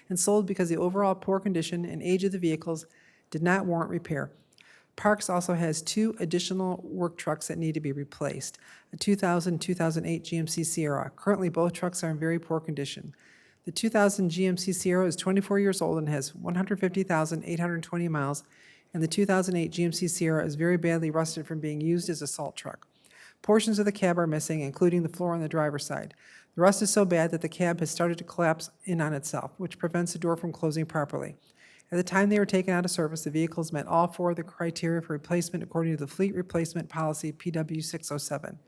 and sold because the overall poor condition and age of the vehicles did not warrant repair. Parks also has two additional work trucks that need to be replaced, a 2000-2008 GMC Sierra. Currently, both trucks are in very poor condition. The 2000 GMC Sierra is 24 years old and has 150,820 miles, and the 2008 GMC Sierra is very badly rusted from being used as a salt truck. Portions of the cab are missing, including the floor on the driver's side. The rust is so bad that the cab has started to collapse in on itself, which prevents the door from closing properly. At the time they were taken out of service, the vehicles met all four of the criteria for replacement according to the Fleet Replacement Policy, PW 607.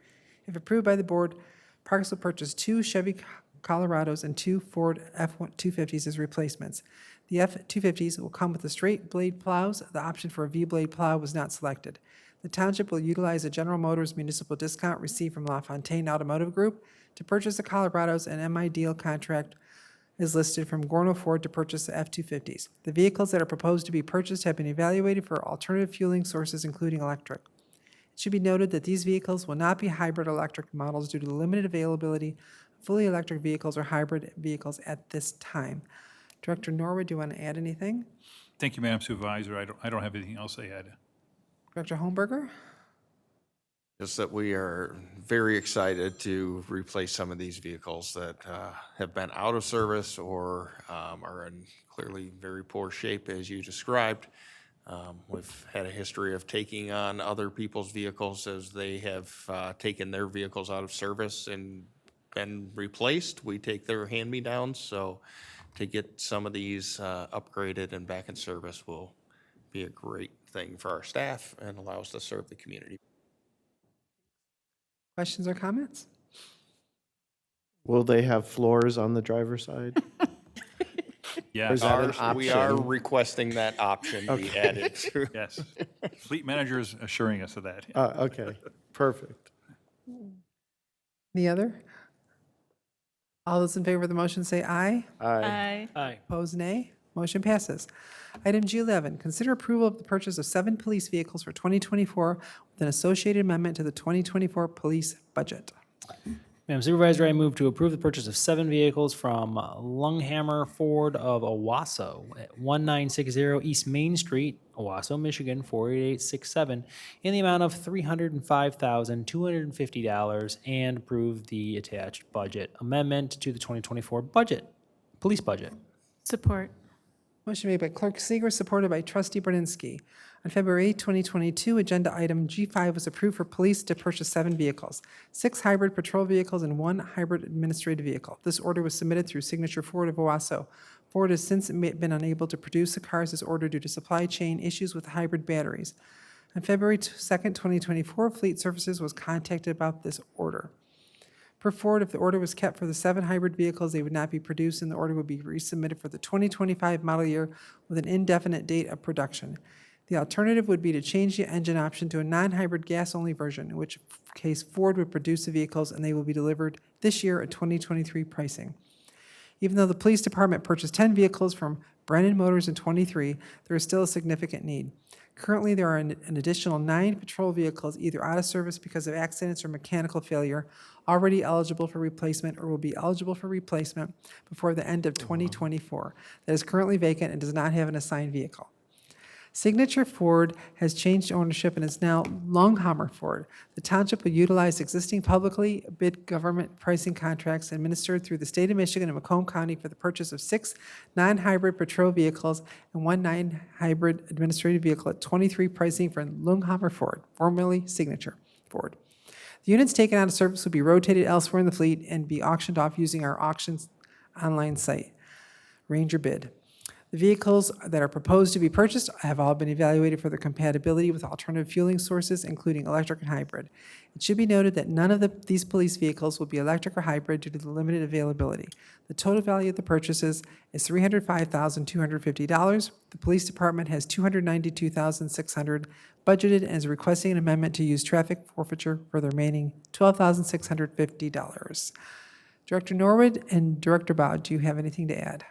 If approved by the board, Parks will purchase two Chevy Colorados and two Ford F-250s as replacements. The F-250s will come with the straight blade plows. The option for a V-blade plow was not selected. The township will utilize a General Motors municipal discount received from LaFontaine Automotive Group to purchase the Colorados, and MI Deal contract is listed from Gorno Ford to purchase the F-250s. The vehicles that are proposed to be purchased have been evaluated for alternative fueling sources, including electric. It should be noted that these vehicles will not be hybrid electric models due to the limited availability of fully electric vehicles or hybrid vehicles at this time. Director Norwood, do you want to add anything? Thank you, Madam Supervisor. I don't have anything else to add. Director Holmberger? Just that we are very excited to replace some of these vehicles that have been out of service or are in clearly very poor shape, as you described. We've had a history of taking on other people's vehicles as they have taken their vehicles out of service and been replaced. We take their hand-me-downs, so to get some of these upgraded and back in service will be a great thing for our staff and allow us to serve the community. Questions or comments? Will they have floors on the driver's side? Yes. Or is that an We are option? requesting that option be added to. Yes. Fleet manager is assuring us of that. Okay, perfect. Any other? All those in favor of the motion say aye. Aye. Aye. Opposed, nay. Motion passes. Item G11, consider approval of the purchase of 7 police vehicles for 2024 with an associated amendment to the 2024 police budget. Madam Supervisor, I move to approve the purchase of 7 vehicles from Lunghammer Ford of Owasso at 1960 East Main Street, Owasso, Michigan, 48867, in the amount of $305,250 and approve the attached budget amendment to the 2024 budget, police budget. Support. Motion made by Clerk Seeger, supported by Trustee Brzezinski. On February 8, 2022, Agenda Item G5 was approved for police to purchase 7 vehicles, 6 hybrid patrol vehicles and 1 hybrid administrative vehicle. This order was submitted through Signature Ford of Owasso. Ford has since been unable to produce the cars as ordered due to supply chain issues with hybrid batteries. On February 2, 2024, Fleet Services was contacted about this order. Per Ford, if the order was kept for the 7 hybrid vehicles, they would not be produced, and the order would be resubmitted for the 2025 model year with an indefinite date of production. The alternative would be to change the engine option to a non-hybrid gas-only version, in which case Ford would produce the vehicles and they will be delivered this year at 2023 pricing. Even though the police department purchased 10 vehicles from Brennan Motors in '23, there is still a significant need. Currently, there are an additional 9 patrol vehicles either out of service because of accidents or mechanical failure, already eligible for replacement or will be eligible for replacement before the end of 2024, that is currently vacant and does not have an assigned vehicle. Signature Ford has changed ownership and is now Lunghammer Ford. The township will utilize existing publicly bid government pricing contracts administered through the state of Michigan and Macomb County for the purchase of 6 non-hybrid patrol vehicles and 1 non-hybrid administrative vehicle at 23 pricing for Lunghammer Ford, formerly Signature Ford. The units taken out of service will be rotated elsewhere in the fleet and be auctioned off using our auctions online site, Ranger Bid. The vehicles that are proposed to be purchased have all been evaluated for their compatibility with alternative fueling sources, including electric and hybrid. It should be noted that none of these police vehicles will be electric or hybrid due to the limited availability. The total value of the purchases is $305,250. The police department has $292,600 budgeted and is requesting an amendment to use traffic forfeiture for the remaining $12,650. Director Norwood and Director Baugh, do you have anything to add?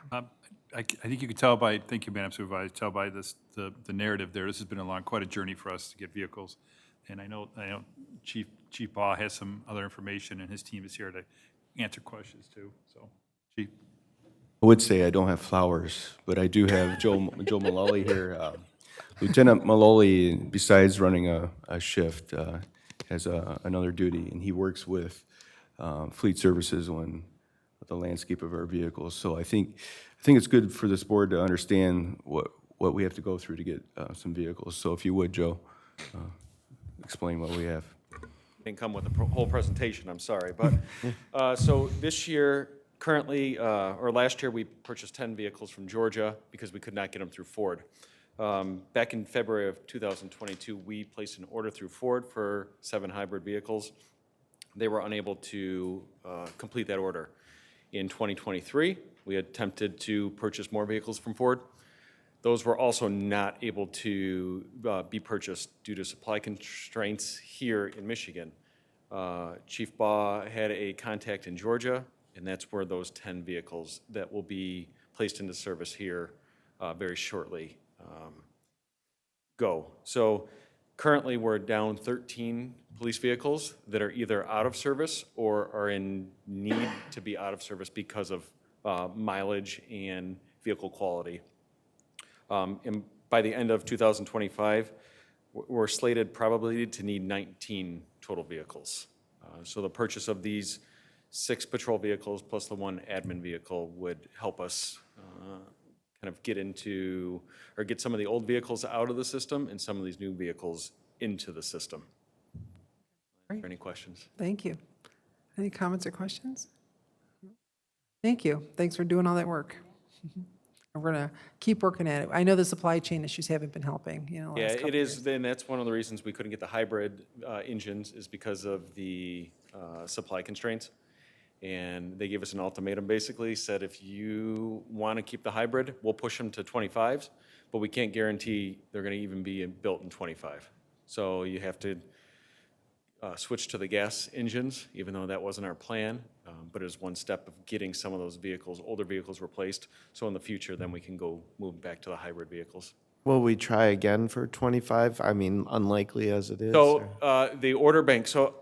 I think you could tell by, thank you, Madam Supervisor, tell by this, the narrative there, this has been quite a journey for us to get vehicles. And I know Chief Baugh has some other information, and his team is here to answer questions too, so, Chief. I would say I don't have flowers, but I do have Joe Maloli here. Lieutenant Maloli, besides running a shift, has another duty, and he works with fleet services on the landscape of our vehicles. So I think it's good for this board to understand what we have to go through to get some vehicles. So if you would, Joe, explain what we have. Didn't come with the whole presentation, I'm sorry. But, so this year, currently, or last year, we purchased 10 vehicles from Georgia because we could not get them through Ford. Back in February of 2022, we placed an order through Ford for 7 hybrid vehicles. They were unable to complete that order. In 2023, we attempted to purchase more vehicles from Ford. Those were also not able to be purchased due to supply constraints here in Michigan. Chief Baugh had a contact in Georgia, and that's where those 10 vehicles that will be placed into service here very shortly go. So currently, we're down 13 police vehicles that are either out of service or are in need to be out of service because of mileage and vehicle quality. And by the end of 2025, we're slated probably to need 19 total vehicles. So the purchase of these 6 patrol vehicles plus the 1 admin vehicle would help us kind of get into, or get some of the old vehicles out of the system and some of these new vehicles into the system. Are there any questions? Thank you. Any comments or questions? Thank you. Thanks for doing all that work. And we're going to keep working at it. I know the supply chain issues haven't been helping, last Yeah, couple it years. is, and that's one of the reasons we couldn't get the hybrid engines is because of the supply constraints. And they gave us an ultimatum, basically, said if you want to keep the hybrid, we'll push them to 25s, but we can't guarantee they're going to even be built in 25. So you have to switch to the gas engines, even though that wasn't our plan, but it was one step of getting some of those vehicles, older vehicles replaced, so in the future, then we can go move back to the hybrid vehicles. Will we try again for 25? I mean, unlikely as it is. So or- the order bank, so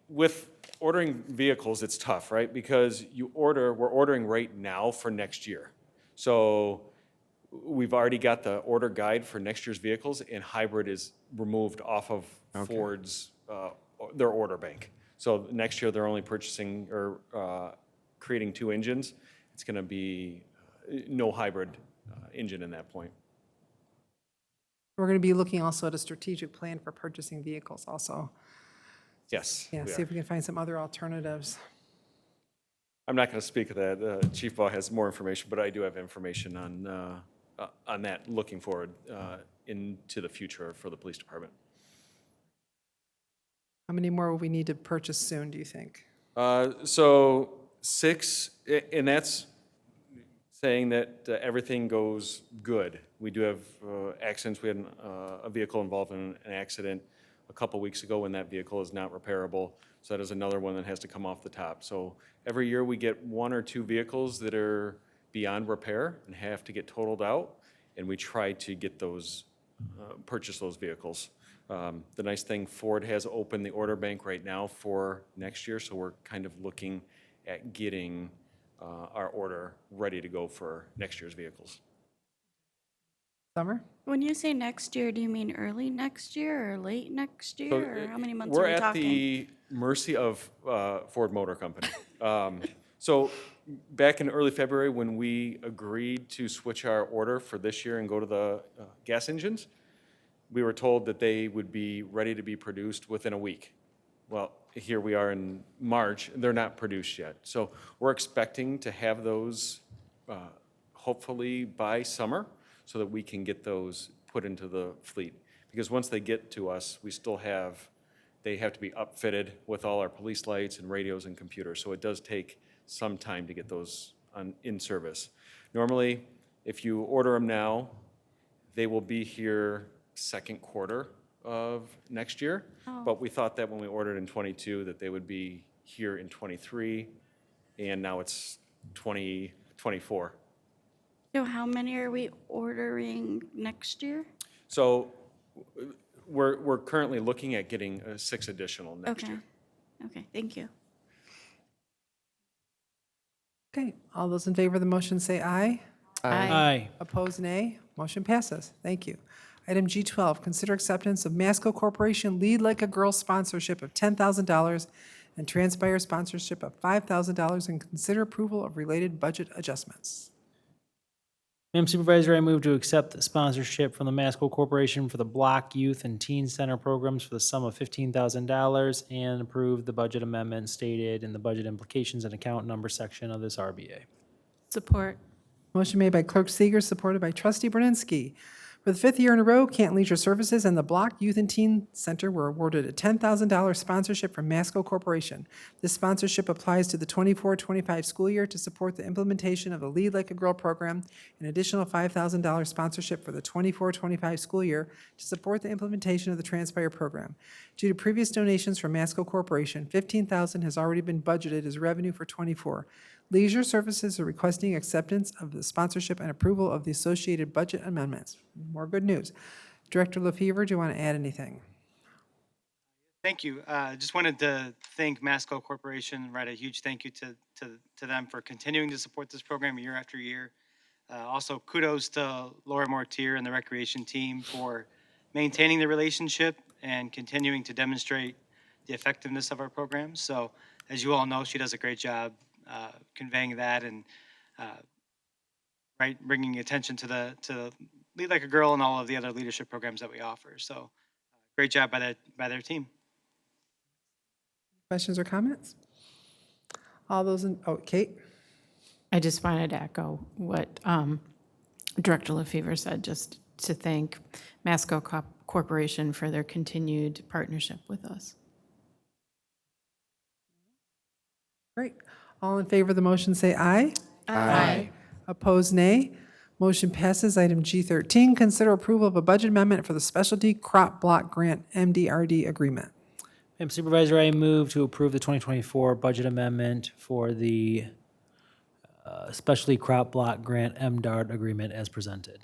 with ordering vehicles, it's tough, right? Because we're ordering right now for next year. So we've already got the order guide for next year's vehicles, and hybrid is removed off of Ford's, their order bank. So next year, they're only purchasing or creating 2 engines. It's going to be no hybrid engine in that point. We're going to be looking also at a strategic plan for purchasing vehicles also. Yes. Yeah, we see are. if we can find some other alternatives. I'm not going to speak of that. Chief Baugh has more information, but I do have information on that looking forward into the future for the police department. How many more will we need to purchase soon, do you think? So 6, and that's saying that everything goes good. We do have accidents. We had a vehicle involved in an accident a couple weeks ago when that vehicle is not repairable. So that is another one that has to come off the top. So every year we get 1 or 2 vehicles that are beyond repair and have to get totaled out, and we try to get those, purchase those vehicles. The nice thing, Ford has opened the order bank right now for next year, so we're kind of looking at getting our order ready to go for next year's vehicles. Summer? When you say next year, do you mean early next year or late next year? So, Or how many months we're are we at talking? the mercy of Ford Motor Company. So back in early February, when we agreed to switch our order for this year and go to the gas engines, we were told that they would be ready to be produced within a week. Well, here we are in March, and they're not produced yet. So we're expecting to have those hopefully by summer, so that we can get those put into the fleet. Because once they get to us, they have to be upfitted with all our police lights and radios and computers. So it does take some time to get those in service. Normally, if you order them now, they will be here second quarter of next year. But we thought that when we ordered in '22, that they would be here in '23, and now it's 2024. So how many are we ordering next year? So we're currently looking at getting 6 additional next Okay. year. Okay, thank you. Okay, all those in favor of the motion say aye. Aye. Opposed, nay. Motion passes. Thank you. Item G12, consider acceptance of Masco Corporation Lead Like a Girl sponsorship of $10,000 and Transpire sponsorship of $5,000, and consider approval of related budget adjustments. Madam Supervisor, I move to accept the sponsorship from the Masco Corporation for the Block Youth and Teen Center programs for the sum of $15,000 and approve the budget amendment stated in the budget implications and account number section of this RBA. Support. Motion made by Clerk Seeger, supported by Trustee Brunensky. For the 5th year in a row, Canton Leisure Services and the Block Youth and Teen Center were awarded a $10,000 sponsorship from Masco Corporation. This sponsorship applies to the 24-25 school year to support the implementation of the Lead Like a Girl program, an additional $5,000 sponsorship for the 24-25 school year to support the implementation of the Transpire program. Due to previous donations from Masco Corporation, $15,000 has already been budgeted as revenue for '24. Leisure Services are requesting acceptance of the sponsorship and approval of the associated budget amendments. More good news. Director LaFever, do you want to add anything? Thank you. Just wanted to thank Masco Corporation, write a huge thank you to them for continuing to support this program year after year. Also, kudos to Laura Mortier and the recreation team for maintaining the relationship and continuing to demonstrate the effectiveness of our programs. So, as you all know, she does a great job conveying that and bringing attention to the Lead Like a Girl and all of the other leadership programs that we offer. So, great job by their team. Questions or comments? All those in, Kate? I just wanted to echo what Director LaFever said, just to thank Masco Corporation for their continued partnership with us. Great. All in favor of the motion say aye. Aye. Opposed, nay. Motion passes. Item G13, consider approval of a budget amendment for the Specialty Crop Block Grant MDRD agreement. Madam Supervisor, I move to approve the 2024 budget amendment for the Specialty Crop Block Grant MDARD agreement as presented.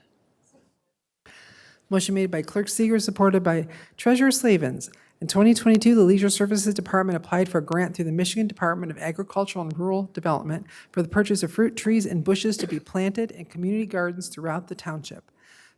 Motion made by Clerk Seeger, supported by Treasurer Slavens. In 2022, the Leisure Services Department applied for a grant through the Michigan Department of Agricultural and Rural Development for the purchase of fruit trees and bushes to be planted in community gardens throughout the township.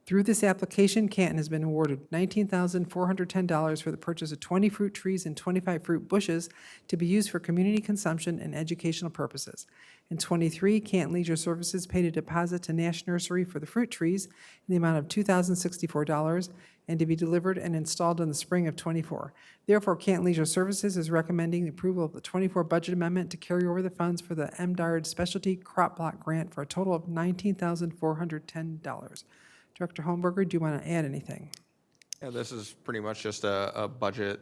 Through this application, Canton has been awarded $19,410 for the purchase of 20 fruit trees and 25 fruit bushes to be used for community consumption and educational purposes. In '23, Canton Leisure Services paid a deposit to Nash Nursery for the fruit trees in the amount of $2,064 and to be delivered and installed in the spring of '24. Therefore, Canton Leisure Services is recommending the approval of the '24 budget amendment to carry over the funds for the MDARD Specialty Crop Block Grant for a total of $19,410. Director Holmberger, do you want to add anything? Yeah, this is pretty much just a budget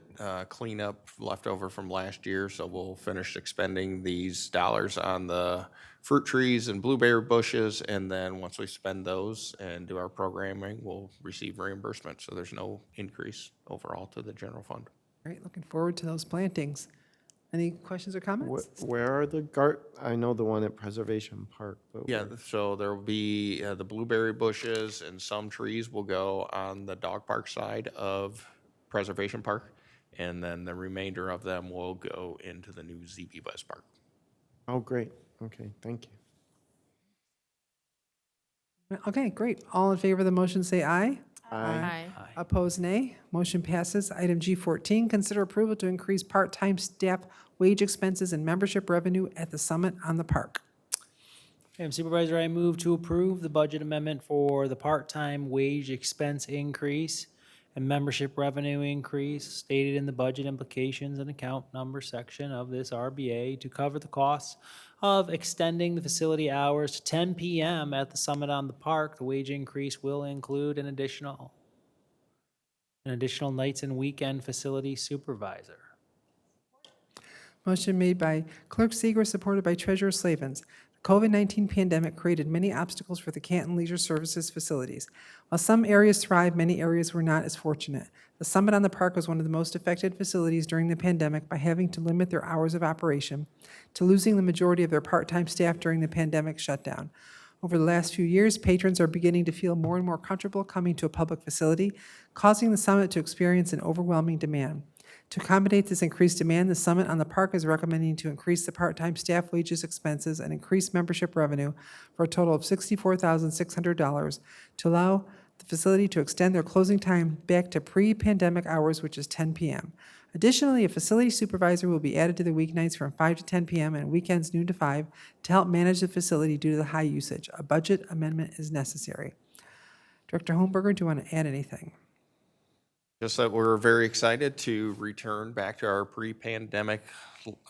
cleanup left over from last year, so we'll finish expending these dollars on the fruit trees and blueberry bushes, and then once we spend those and do our programming, we'll receive reimbursement, so there's no increase overall to the general fund. Great, looking forward to those plantings. Any questions or comments? Where are the I know the one at Preservation Park, but Yeah, so there will be the blueberry bushes and some trees will go on the dog park side of Preservation Park, and then the remainder of them will go into the new ZB Bus Park. Oh, great. Okay, thank you. Okay, great. All in favor of the motion say aye. Aye. Opposed, nay. Motion passes. Item G14, consider approval to increase part-time staff wage expenses and membership revenue at the Summit on the Park. Madam Supervisor, I move to approve the budget amendment for the part-time wage expense increase and membership revenue increase stated in the budget implications and account number section of this RBA to cover the costs of extending the facility hours to 10 PM at the Summit on the Park. The wage increase will include an additional nights and weekend facility supervisor. Motion made by Clerk Seeger, supported by Treasurer Slavens. The COVID-19 pandemic created many obstacles for the Canton Leisure Services facilities. While some areas thrived, many areas were not as fortunate. The Summit on the Park was one of the most affected facilities during the pandemic by having to limit their hours of operation, to losing the majority of their part-time staff during the pandemic shutdown. Over the last few years, patrons are beginning to feel more and more comfortable coming to a public facility, causing the Summit to experience an overwhelming demand. To accommodate this increased demand, the Summit on the Park is recommending to increase the part-time staff wages, expenses, and increase membership revenue for a total of $64,600 to allow the facility to extend their closing time back to pre-pandemic hours, which is 10 p.m. Additionally, a facility supervisor will be added to the weeknights from 5 to 10 p.m. and weekends noon to 5 to help manage the facility due to the high usage. A budget amendment is necessary. Director Holmberger, do you want to add anything? Just that we're very excited to return back to our pre-pandemic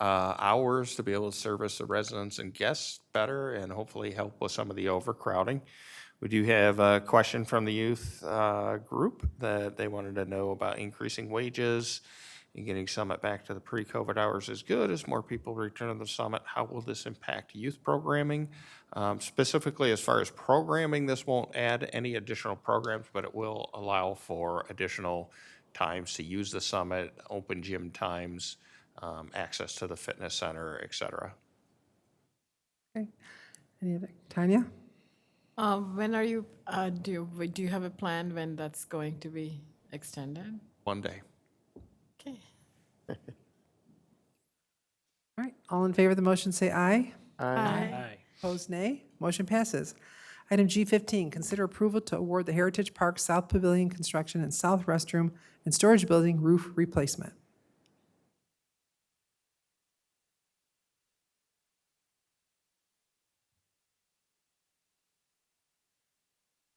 hours to be able to service the residents and guests better and hopefully help with some of the overcrowding. We do have a question from the youth group that they wanted to know about increasing wages and getting Summit back to the pre-COVID hours is good. As more people return to the Summit, how will this impact youth programming? Specifically, as far as programming, this won't add any additional programs, but it will allow for additional times to use the Summit, open gym times, access to the fitness center, et cetera. Okay. Any other? Tanya? When are you, do you have a plan when that's going to be extended? One day. Okay. All right. All in favor of the motion, say aye. Aye. Opposed, nay. Motion passes. Item G15, consider approval to award the Heritage Park South Pavilion construction and south restroom and storage building roof replacement.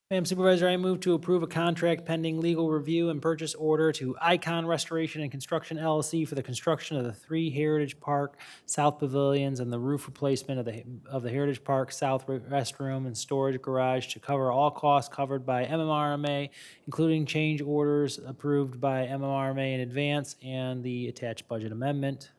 Madam Supervisor, I move to approve a contract pending legal review and purchase order to Icon Restoration and Construction LLC for the construction of the 3 Heritage Park South Pavilions and the roof replacement of the Heritage Park South restroom and storage garage to cover all costs covered by MMRMA, including change orders approved by MMRMA in advance and the attached budget amendment.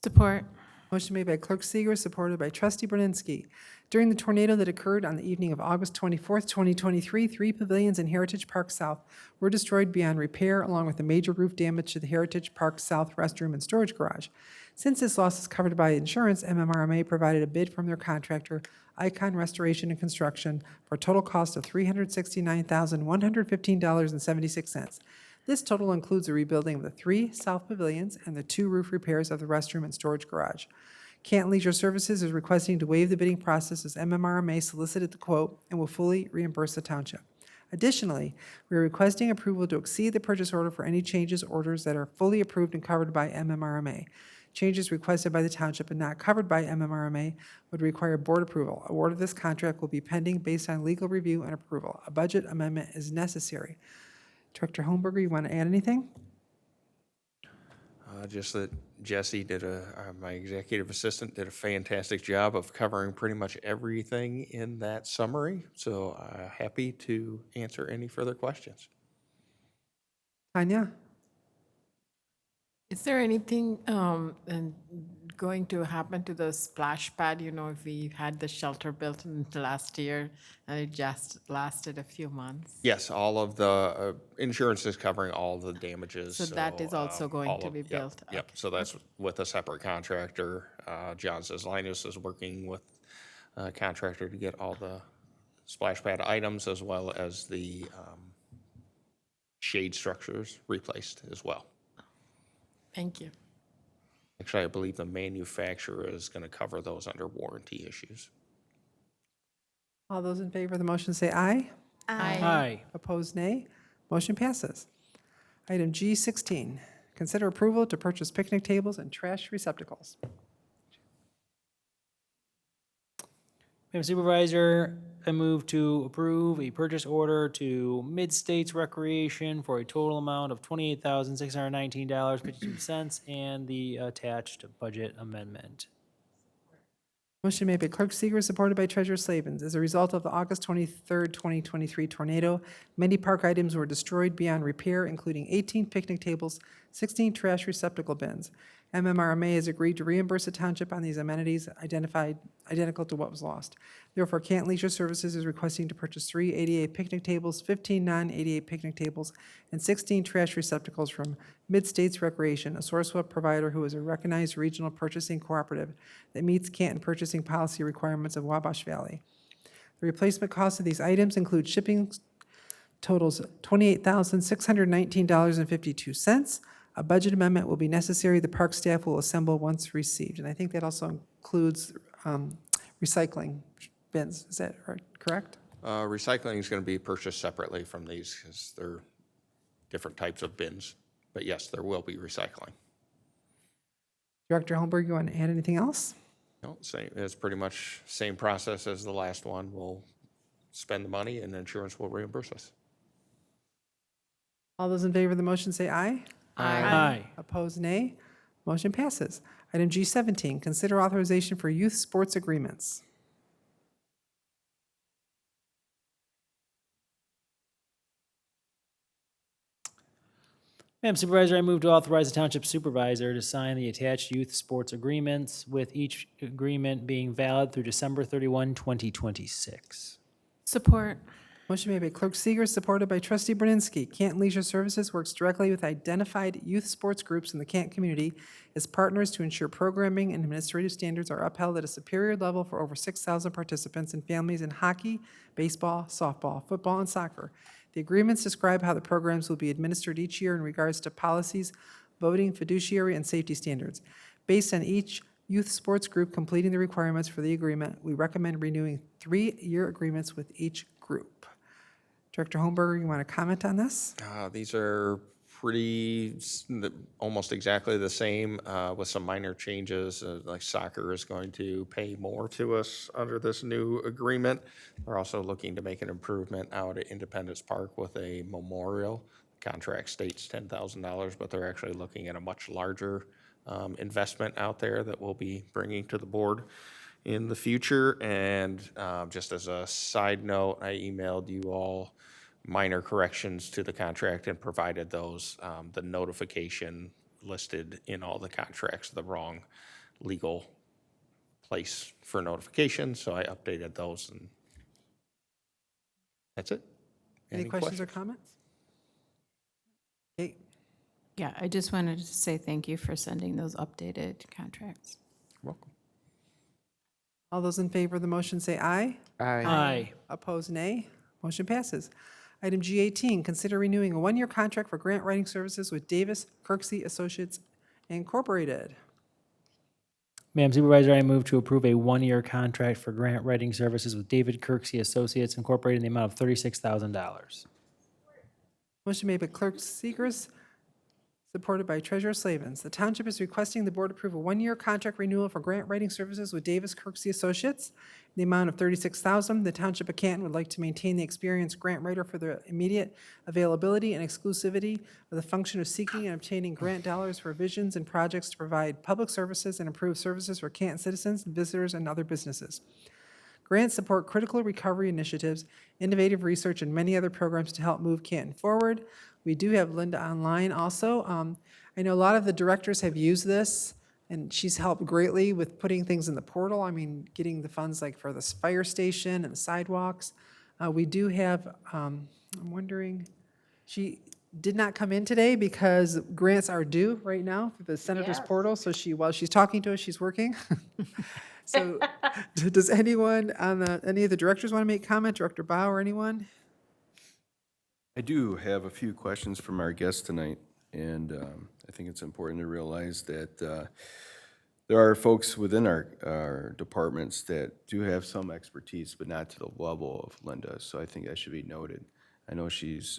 Support. Motion made by Clerk Seeger, supported by Trustee Brunensky. During the tornado that occurred on the evening of August 24th, 2023, 3 pavilions in Heritage Park South were destroyed beyond repair, along with the major roof damage to the Heritage Park South restroom and storage garage. Since this loss is covered by insurance, MMRMA provided a bid from their contractor, Icon Restoration and Construction, for a total cost of $369,115.76. This total includes the rebuilding of the 3 south pavilions and the 2 roof repairs of the restroom and storage garage. Canton Leisure Services is requesting to waive the bidding process as MMRMA solicited the quote and will fully reimburse the township. Additionally, we are requesting approval to exceed the purchase order for any changes orders that are fully approved and covered by MMRMA. Changes requested by the township and not covered by MMRMA would require board approval. Award of this contract will be pending based on legal review and approval. A budget amendment is necessary. Director Holmberger, you want to add anything? Just that Jesse did my executive assistant did a fantastic job of covering pretty much everything in that summary. So happy to answer any further questions. Tanya? Is there anything going to happen to the splash pad? You know, if we had the shelter built in last year and it just lasted a few months. Yes, all of the insurance is covering all the damages. So that is also going to be yep, built. Yep, so that's with a separate contractor. John says Linus is working with a contractor to get all the splash pad items as well as the shade structures replaced as well. Thank you. Actually, I believe the manufacturer is going to cover those under warranty issues. All those in favor of the motion say aye. Aye. Opposed, nay. Motion passes. Item G16, consider approval to purchase picnic tables and trash receptacles. Madam Supervisor, I move to approve a purchase order to Mid-States Recreation for a total amount of $28,619.52 and the attached budget amendment. Motion made by Clerk Seeger, supported by Treasurer Slavens. As a result of the August 23rd, 2023 tornado, many park items were destroyed beyond repair, including 18 picnic tables, 16 trash receptacle bins. MMRMA has agreed to reimburse the township on these amenities identical to what was lost. Therefore, Canton Leisure Services is requesting to purchase 3 ADA picnic tables, 15 non-ADA picnic tables, and 16 trash receptacles from Mid-States Recreation, a Sourcewell provider who is a recognized regional purchasing cooperative that meets Canton purchasing policy requirements of Wabash Valley. The replacement cost of these items include shipping totals $28,619.52. A budget amendment will be necessary. The park staff will assemble once received. And I think that also includes recycling bins. Is that correct? Recycling is going to be purchased separately from these because they're different types of bins. But yes, there will be recycling. Director Holmberg, you want to add anything else? No, same, it's pretty much same process as the last one. We'll spend the money and insurance will reimburse us. All those in favor of the motion say aye. Aye. Opposed, nay. Motion passes. Item G17, consider authorization for youth sports agreements. Madam Supervisor, I move to authorize the Township Supervisor to sign the attached youth sports agreements, with each agreement being valid through December 31, 2026. Support. Motion made by Clerk Seeger, supported by Trustee Brunzinski. Canton Leisure Services works directly with identified youth sports groups in the Canton community as partners to ensure programming and administrative standards are upheld at a superior level for over 6,000 participants and families in hockey, baseball, softball, football, and soccer. The agreements describe how the programs will be administered each year in regards to policies, voting, fiduciary, and safety standards. Based on each youth sports group completing the requirements for the agreement, we recommend renewing 3-year agreements with each group. Director Holmberger, you want to comment on this? These are almost exactly the same with some minor changes. Like soccer is going to pay more to us under this new agreement. We're also looking to make an improvement out at Independence Park with a memorial. Contract states $10,000, but they're actually looking at a much larger investment out there that we'll be bringing to the board in the future. And just as a side note, I emailed you all minor corrections to the contract and provided those. The notification listed in all the contracts the wrong legal place for notification, so I updated those, and that's it. Any questions or comments? Kate? Yeah, I just wanted to say thank you for sending those updated contracts. You're welcome. All those in favor of the motion say aye. Aye. Opposed, nay. Motion passes. Item G18, consider renewing a 1-year contract for grant writing services with Davis Kirksey Associates Incorporated. Madam Supervisor, I move to approve a 1-year contract for grant writing services with David Kirksey Associates Incorporated in the amount of $36,000. Motion made by Clerk Seegers, supported by Treasurer Slavens. The township is requesting the board approve a 1-year contract renewal for grant writing services with Davis Kirksey Associates in the amount of $36,000. The township of Canton would like to maintain the experienced grant writer for the immediate availability and exclusivity of the function of seeking and obtaining grant dollars for visions and projects to provide public services and improve services for Canton citizens, visitors, and other businesses. Grants support critical recovery initiatives, innovative research, and many other programs to help move Canton forward. We do have Linda online also. I know a lot of the directors have used this, and she's helped greatly with putting things in the portal. I mean, getting the funds like for the fire station and the sidewalks. We do have, I'm wondering, she did not come in today because grants are due right now for the senator's portal. So while she's talking to us, she's working. So does anyone any of the directors want to make comment? Director Bauer or anyone? I do have a few questions from our guest tonight, and I think it's important to realize that there are folks within our departments that do have some expertise, but not to the level of Linda, so I think that should be noted. I know she's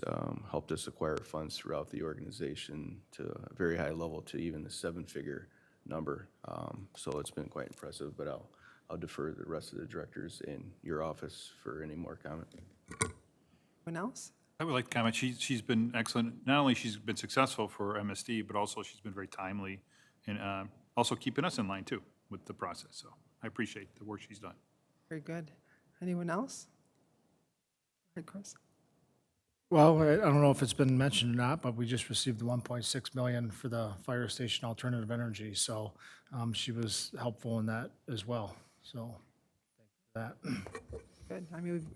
helped us acquire funds throughout the organization to a very high level, to even the 7-figure number, so it's been quite impressive, but I'll I'll defer the rest of the directors in your office for any more comment. Anyone else? I would like to comment, she's been excellent. Not only she's been successful for MSD, but also she's been very timely and also keeping us in line too with the process. So I appreciate the work she's done. Very good. Anyone else? Go ahead, Chris. Well, I don't know if it's been mentioned or not, but we just received the 1.6 million for the fire station alternative energy. So she was helpful in that as well. So thank you for that. Good. I mean,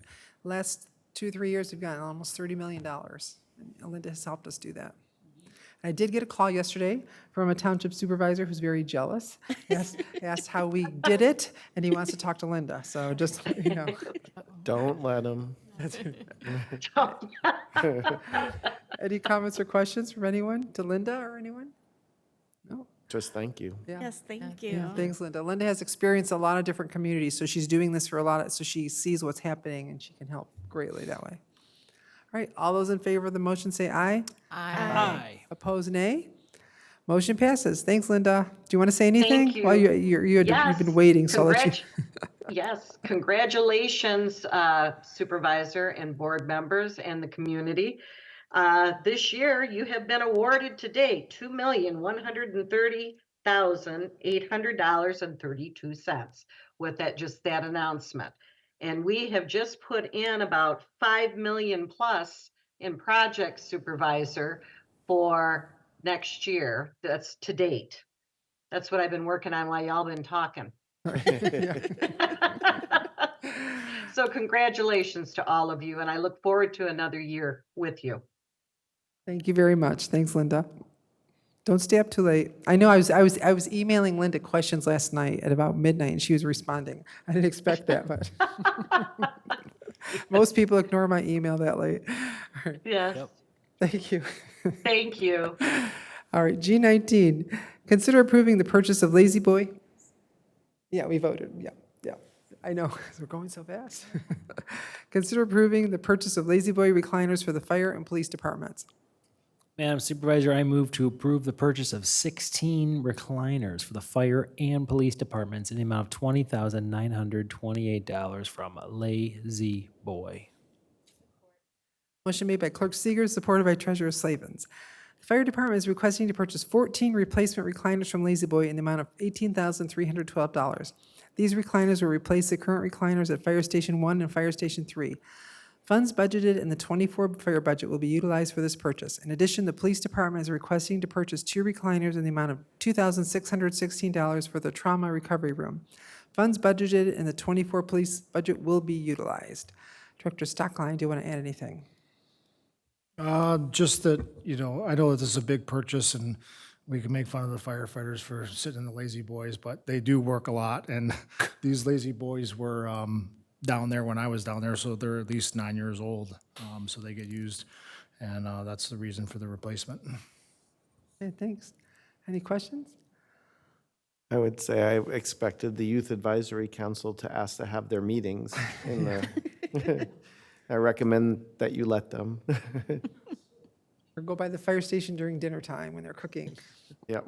last 2-3 years, we've gotten almost $30 million. And Linda has helped us do that. I did get a call yesterday from a township supervisor who's very jealous. Asked how we did it, and he wants to talk to Linda. So just, you know. Don't let them. Any comments or questions from anyone to Linda or anyone? No? Just thank you. Yeah. Yes, thank Yeah, you. thanks, Linda. Linda has experienced a lot of different communities, so she's doing this for a lot of, so she sees what's happening and she can help greatly that way. All right, all those in favor of the motion say aye. Aye. Opposed, nay. Motion passes. Thanks, Linda. Do you want to say anything? you. Well, you've been waiting, so I'll let you. Yes, congratulations, Supervisor and board members and the community. This year, you have been awarded to date $2,130,800.32 with that announcement. And we have just put in about 5 million plus in projects, Supervisor, for next year. That's to date. That's what I've been working on while y'all been talking. So congratulations to all of you, and I look forward to another year with you. Thank you very much. Thanks, Linda. Don't stay up too late. I know I was emailing Linda questions last night at about midnight, and she was responding. I didn't expect that, but most people ignore my email that late. All right. Yes. Thank you. Thank you. All right, G19, consider approving the purchase of Lazy Boy. Yeah, we voted. Yeah. I know, we're going so fast. Consider approving the purchase of Lazy Boy recliners for the fire and police departments. Madam Supervisor, I move to approve the purchase of 16 recliners for the fire and police departments in the amount of $20,928 from Lazy Boy. Motion made by Clerk Seeger, supported by Treasurer Slavens. The fire department is requesting to purchase 14 replacement recliners from Lazy Boy in the amount of $18,312. These recliners will replace the current recliners at Fire Station 1 and Fire Station 3. Funds budgeted in the '24 fire budget will be utilized for this purchase. In addition, the police department is requesting to purchase 2 recliners in the amount of $2,616 for the trauma recovery room. Funds budgeted in the '24 police budget will be utilized. Director Stockline, do you want to add anything? Just that, I know that this is a big purchase and we can make fun of the firefighters for sitting in the Lazy Boys, but they do work a lot. And these Lazy Boys were down there when I was down there, so they're at least 9 years old. So they get used, and that's the reason for the replacement. Okay, thanks. Any questions? I would say I expected the Youth Advisory Council to ask to have their meetings in the, I recommend that you let them. Or go by the fire station during dinner time when they're cooking. Yep.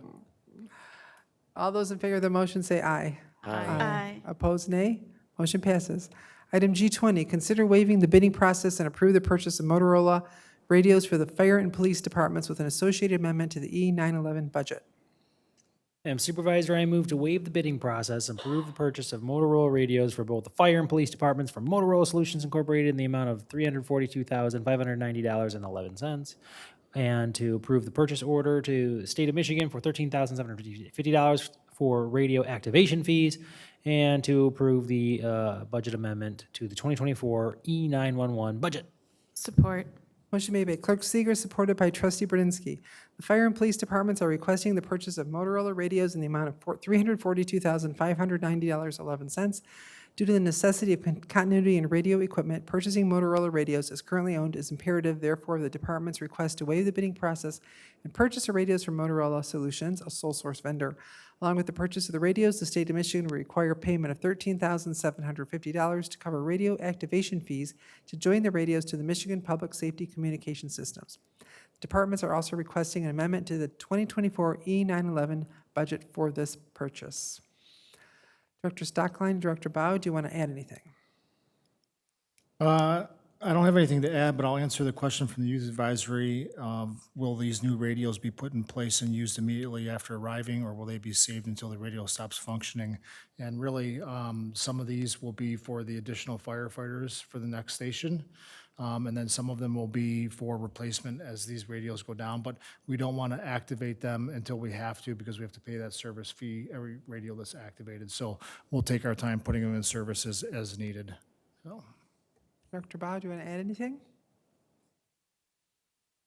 All those in favor of the motion say aye. Aye. Opposed, nay. Motion passes. Item G20, consider waiving the bidding process and approve the purchase of Motorola radios for the fire and police departments with an associated amendment to the E911 budget. Madam Supervisor, I move to waive the bidding process and approve the purchase of Motorola radios for both the fire and police departments from Motorola Solutions Incorporated in the amount of $342,590.11, and to approve the purchase order to the state of Michigan for $13,750 for radio activation fees, and to approve the budget amendment to the 2024 E911 budget. Support. Motion made by Clerk Seeger, supported by Trustee Brzezinski. The fire and police departments are requesting the purchase of Motorola radios in the amount of $342,590.11. Due to the necessity of continuity in radio equipment, purchasing Motorola radios as currently owned is imperative. Therefore, the department's request to waive the bidding process and purchase the radios from Motorola Solutions, a sole source vendor. Along with the purchase of the radios, the state of Michigan will require payment of $13,750 to cover radio activation fees to join the radios to the Michigan Public Safety Communication Systems. The departments are also requesting an amendment to the 2024 E911 budget for this purchase. Director Stockline, Director Bau, do you want to add anything? I don't have anything to add, but I'll answer the question from the Youth Advisory. Will these new radios be put in place and used immediately after arriving, or will they be saved until the radio stops functioning? And really, some of these will be for the additional firefighters for the next station. And then some of them will be for replacement as these radios go down. But we don't want to activate them until we have to, because we have to pay that service fee every radio that's activated. So we'll take our time putting them in service as needed. So. Director Bau, do you want to add anything?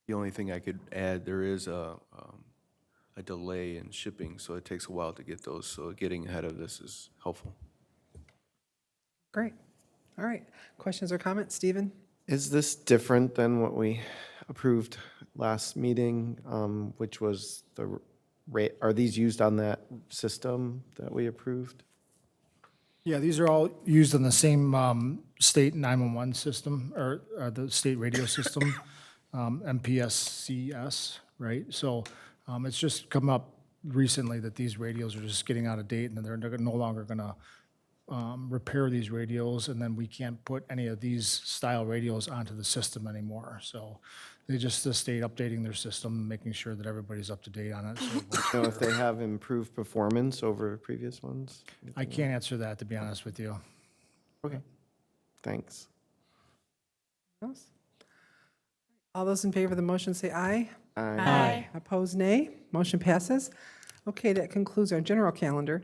The only thing I could add, there is a delay in shipping, so it takes a while to get those, so getting ahead of this is helpful. Great. All right. Questions or comments? Stephen? Is this different than what we approved last meeting, which was the rate? Are these used on that system that we approved? Yeah, these are all used on the same state 911 system, or the state radio system, MPSCS, right? So it's just come up recently that these radios are just getting out of date, and they're no longer going to repair these radios, and then we can't put any of these style radios onto the system anymore. So they just the state updating their system, making sure that everybody's up to date on it. So Know if they have improved performance over previous ones? I can't answer that, to be honest with you. Okay, thanks. Else? All those in favor of the motion say aye. Aye. Opposed, nay. Motion passes. Okay, that concludes our general calendar.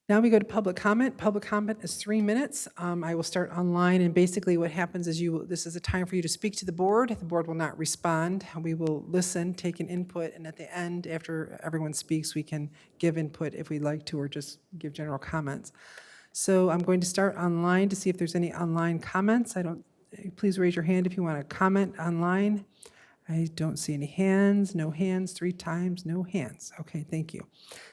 Now we go to public comment. Public comment is 3 minutes. I will start online, and basically what happens is this is a time for you to speak to the board. The board will not respond. We will listen, take an input, and at the end, after everyone speaks, we can give input if we'd like to, or just give general comments. So I'm going to start online to see if there's any online comments. Please raise your hand if you want to comment online. I don't see any hands, no hands, 3 times, no hands. Okay, thank you.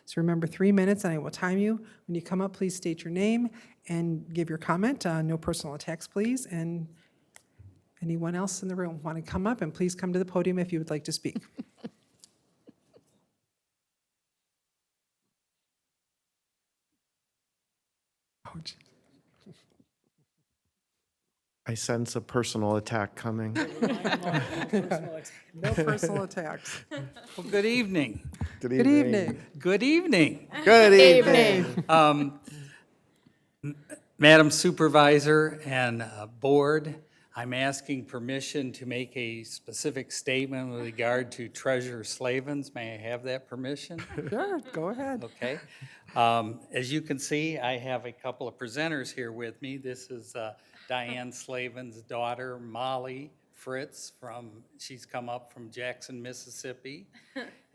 So remember, 3 minutes, and I will time you. When you come up, please state your name and give your comment. No personal attacks, please. And anyone else in the room want to come up, and please come to the podium if you would like to speak. Oh, geez. I sense a personal attack coming. No personal attacks. Well, good evening. Good Good evening. Good evening. Good evening. Madam Supervisor and Board, I'm asking permission to make a specific statement with regard to Treasurer Slavens. May I have that permission? Sure, go ahead. Okay. As you can see, I have a couple of presenters here with me. This is Diane Slavin's daughter, Molly Fritz, she's come up from Jackson, Mississippi.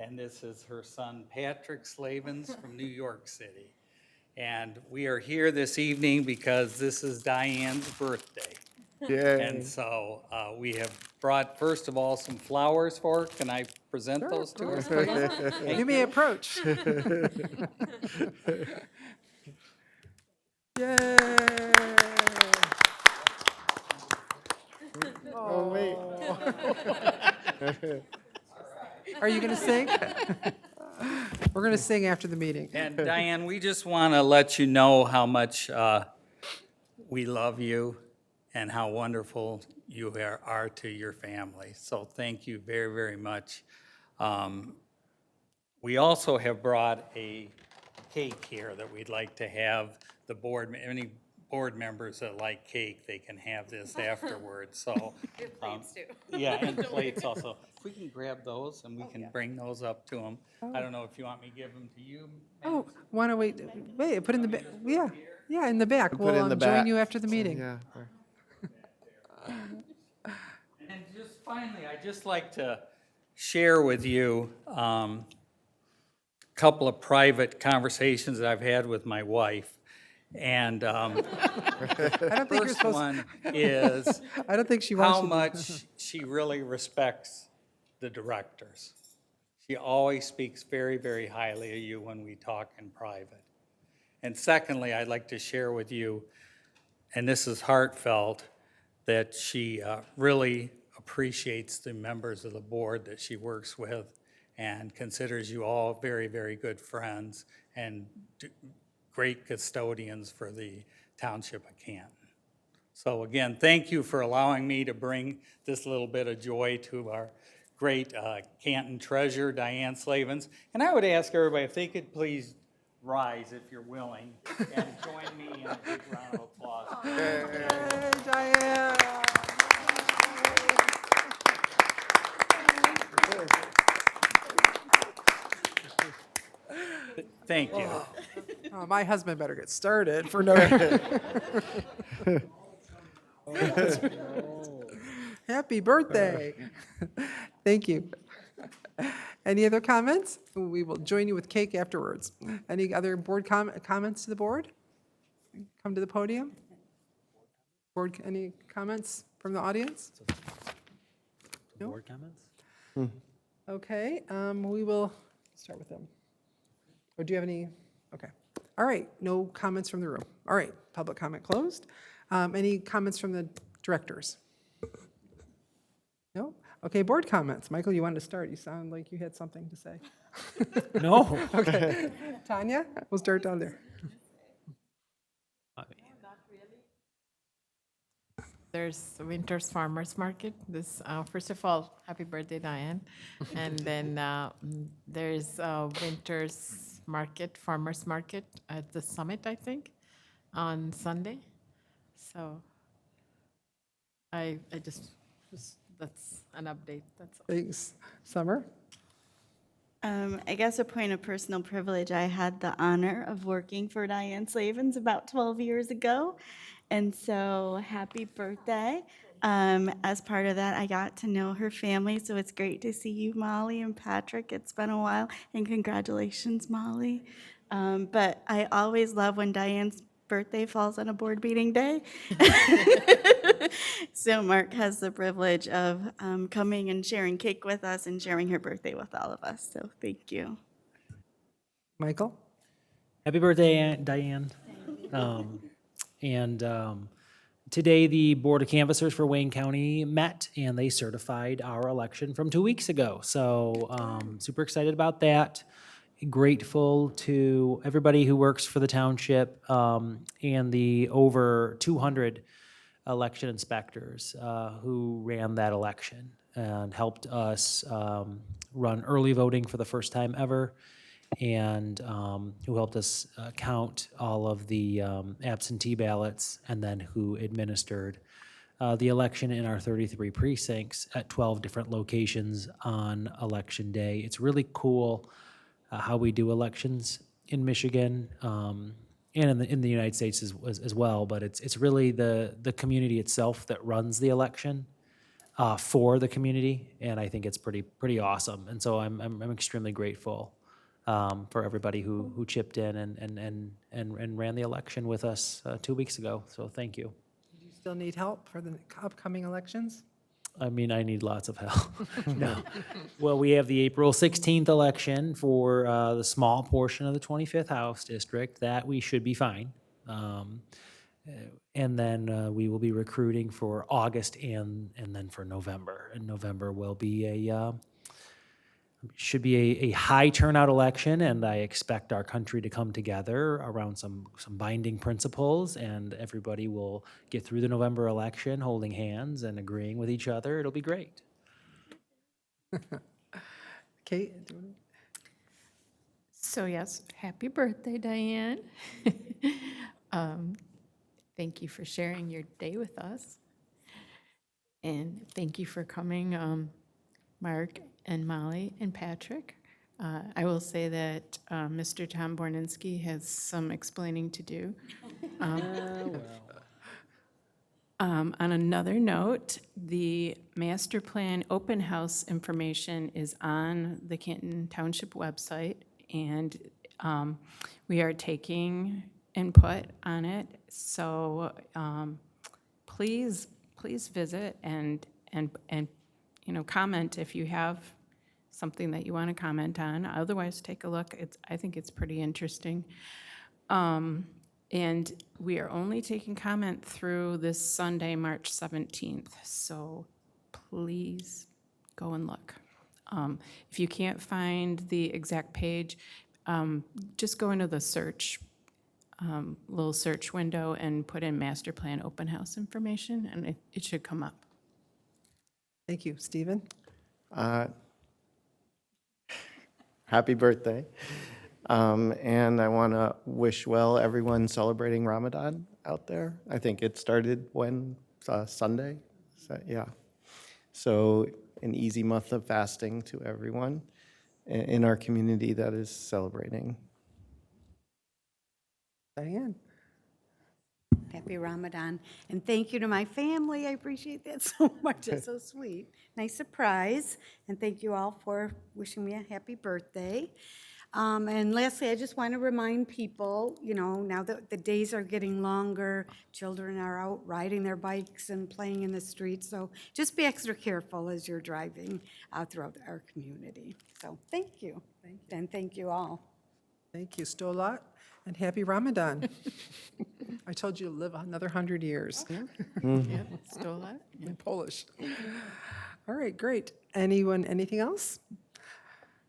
And this is her son, Patrick Slavens from New York City. And we are here this evening because this is Diane's birthday. Yay. And so we have brought, first of all, some flowers for her. Can I present those to her, please? You may approach. Yay. Oh, wait. Are you going to sing? We're going to sing after the meeting. And Diane, we just want to let you know how much we love you and how wonderful you are to your family. So thank you very, very much. We also have brought a cake here that we'd like to have the board, any board members that like cake, they can have this afterwards, so. Plates too. Yeah, and plates also. If we can grab those and we can bring those up to them. I don't know if you want me to give them to you. Oh, want to wait, put in the back, yeah, in the back. Put We'll in the join back. you after the meeting. Yeah. And just finally, I'd just like to share with you a couple of private conversations that I've had with my wife. And I don't think you're first supposed one is I don't think she wants how you to- much she really respects the directors. She always speaks very, very highly of you when we talk in private. And secondly, I'd like to share with you, and this is heartfelt, that she really appreciates the members of the board that she works with and considers you all very, very good friends and great custodians for the Township of Canton. So again, thank you for allowing me to bring this little bit of joy to our great Canton treasurer, Diane Slavens. And I would ask everybody if they could please rise if you're willing and join me in a big round of applause. Hey, Diane. Thank you. Oh, my husband better get started for no. Happy birthday. Thank you. Any other comments? We will join you with cake afterwards. Any other board comments to the board? Come to the podium. Board, any comments from the audience? No? Board comments? Okay, we will start with them. Or do you have any? Okay. All right, no comments from the room. All right, public comment closed. Any comments from the directors? No? Okay, board comments. Michael, you wanted to start. You sound like you had something to say. No. Okay. Tanya, we'll start down there. There's Winter's Farmers Market. This, first of all, happy birthday, Diane. And then there's Winter's Market, Farmers Market at the Summit, I think, on Sunday. So I just that's an update. That's all. Thanks. Summer? I guess a point of personal privilege, I had the honor of working for Diane Slavens about 12 years ago. And so happy birthday. As part of that, I got to know her family. So it's great to see you, Molly and Patrick. It's been a while. And congratulations, Molly. But I always love when Diane's birthday falls on a board meeting day. So Mark has the privilege of coming and sharing cake with us and sharing her birthday with all of us. So thank you. Michael? Happy birthday, Diane. Today, the Board of Canvassers for Wayne County met, and they certified our election from 2 weeks ago. So super excited about that. Grateful to everybody who works for the township and the over 200 election inspectors who ran that election and helped us run early voting for the first time ever, and who helped us count all of the absentee ballots, and then who administered the election in our 33 precincts at 12 different locations on Election Day. It's really cool how we do elections in Michigan and in the United States as well, but it's really the community itself that runs the election for the community, and I think it's pretty awesome. And so I'm extremely grateful for everybody who chipped in and ran the election with us 2 weeks ago. So thank you. Do you still need help for the upcoming elections? I mean, I need lots of help. No. Well, we have the April 16th election for the small portion of the 25th House District. That we should be fine. And then we will be recruiting for August and then for November. And November will be should be a high turnout election, and I expect our country to come together around some binding principles, and everybody will get through the November election holding hands and agreeing with each other. It'll be great. Kate? Do you wanna- So yes, happy birthday, Diane. Thank you for sharing your day with us. And thank you for coming, Mark and Molly and Patrick. I will say that Mr. Tom Borninski has some explaining to do. On another note, the master plan open house information is on the Canton Township website, and we are taking input on it. So please visit and comment if you have something that you want to comment on. Otherwise, take a look. I think it's pretty interesting. And we are only taking comment through this Sunday, March 17th. So please go and look. If you can't find the exact page, just go into the search little search window and put in master plan open house information, and it should come up. Thank you. Stephen? Happy birthday. And I want to wish well everyone celebrating Ramadan out there. I think it started when, Sunday? So, yeah. So an easy month of fasting to everyone in our community that is celebrating. Diane? Happy Ramadan. And thank you to my family. I appreciate that so much. It's so sweet. Nice surprise. And thank you all for wishing me a happy birthday. And lastly, I just want to remind people, you know, now that the days are getting longer, children are out riding their bikes and playing in the streets. So just be extra careful as you're driving throughout our community. So thank you. And thank you all. Thank you, Stolat, and happy Ramadan. I told you to live another 100 years. Stola? In Polish. All right, great. Anyone, anything else?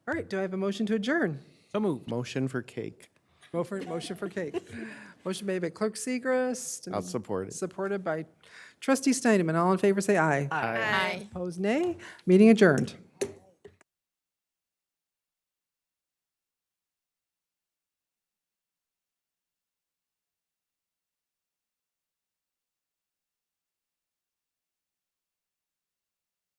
All right, do I have a motion to adjourn? So moved. Motion for cake. Motion for cake. Motion made by Clerk Segrist. I'll support it. Supported by Trustee Steineman. All in favor, say aye. Aye. Opposed, nay. Meeting adjourned.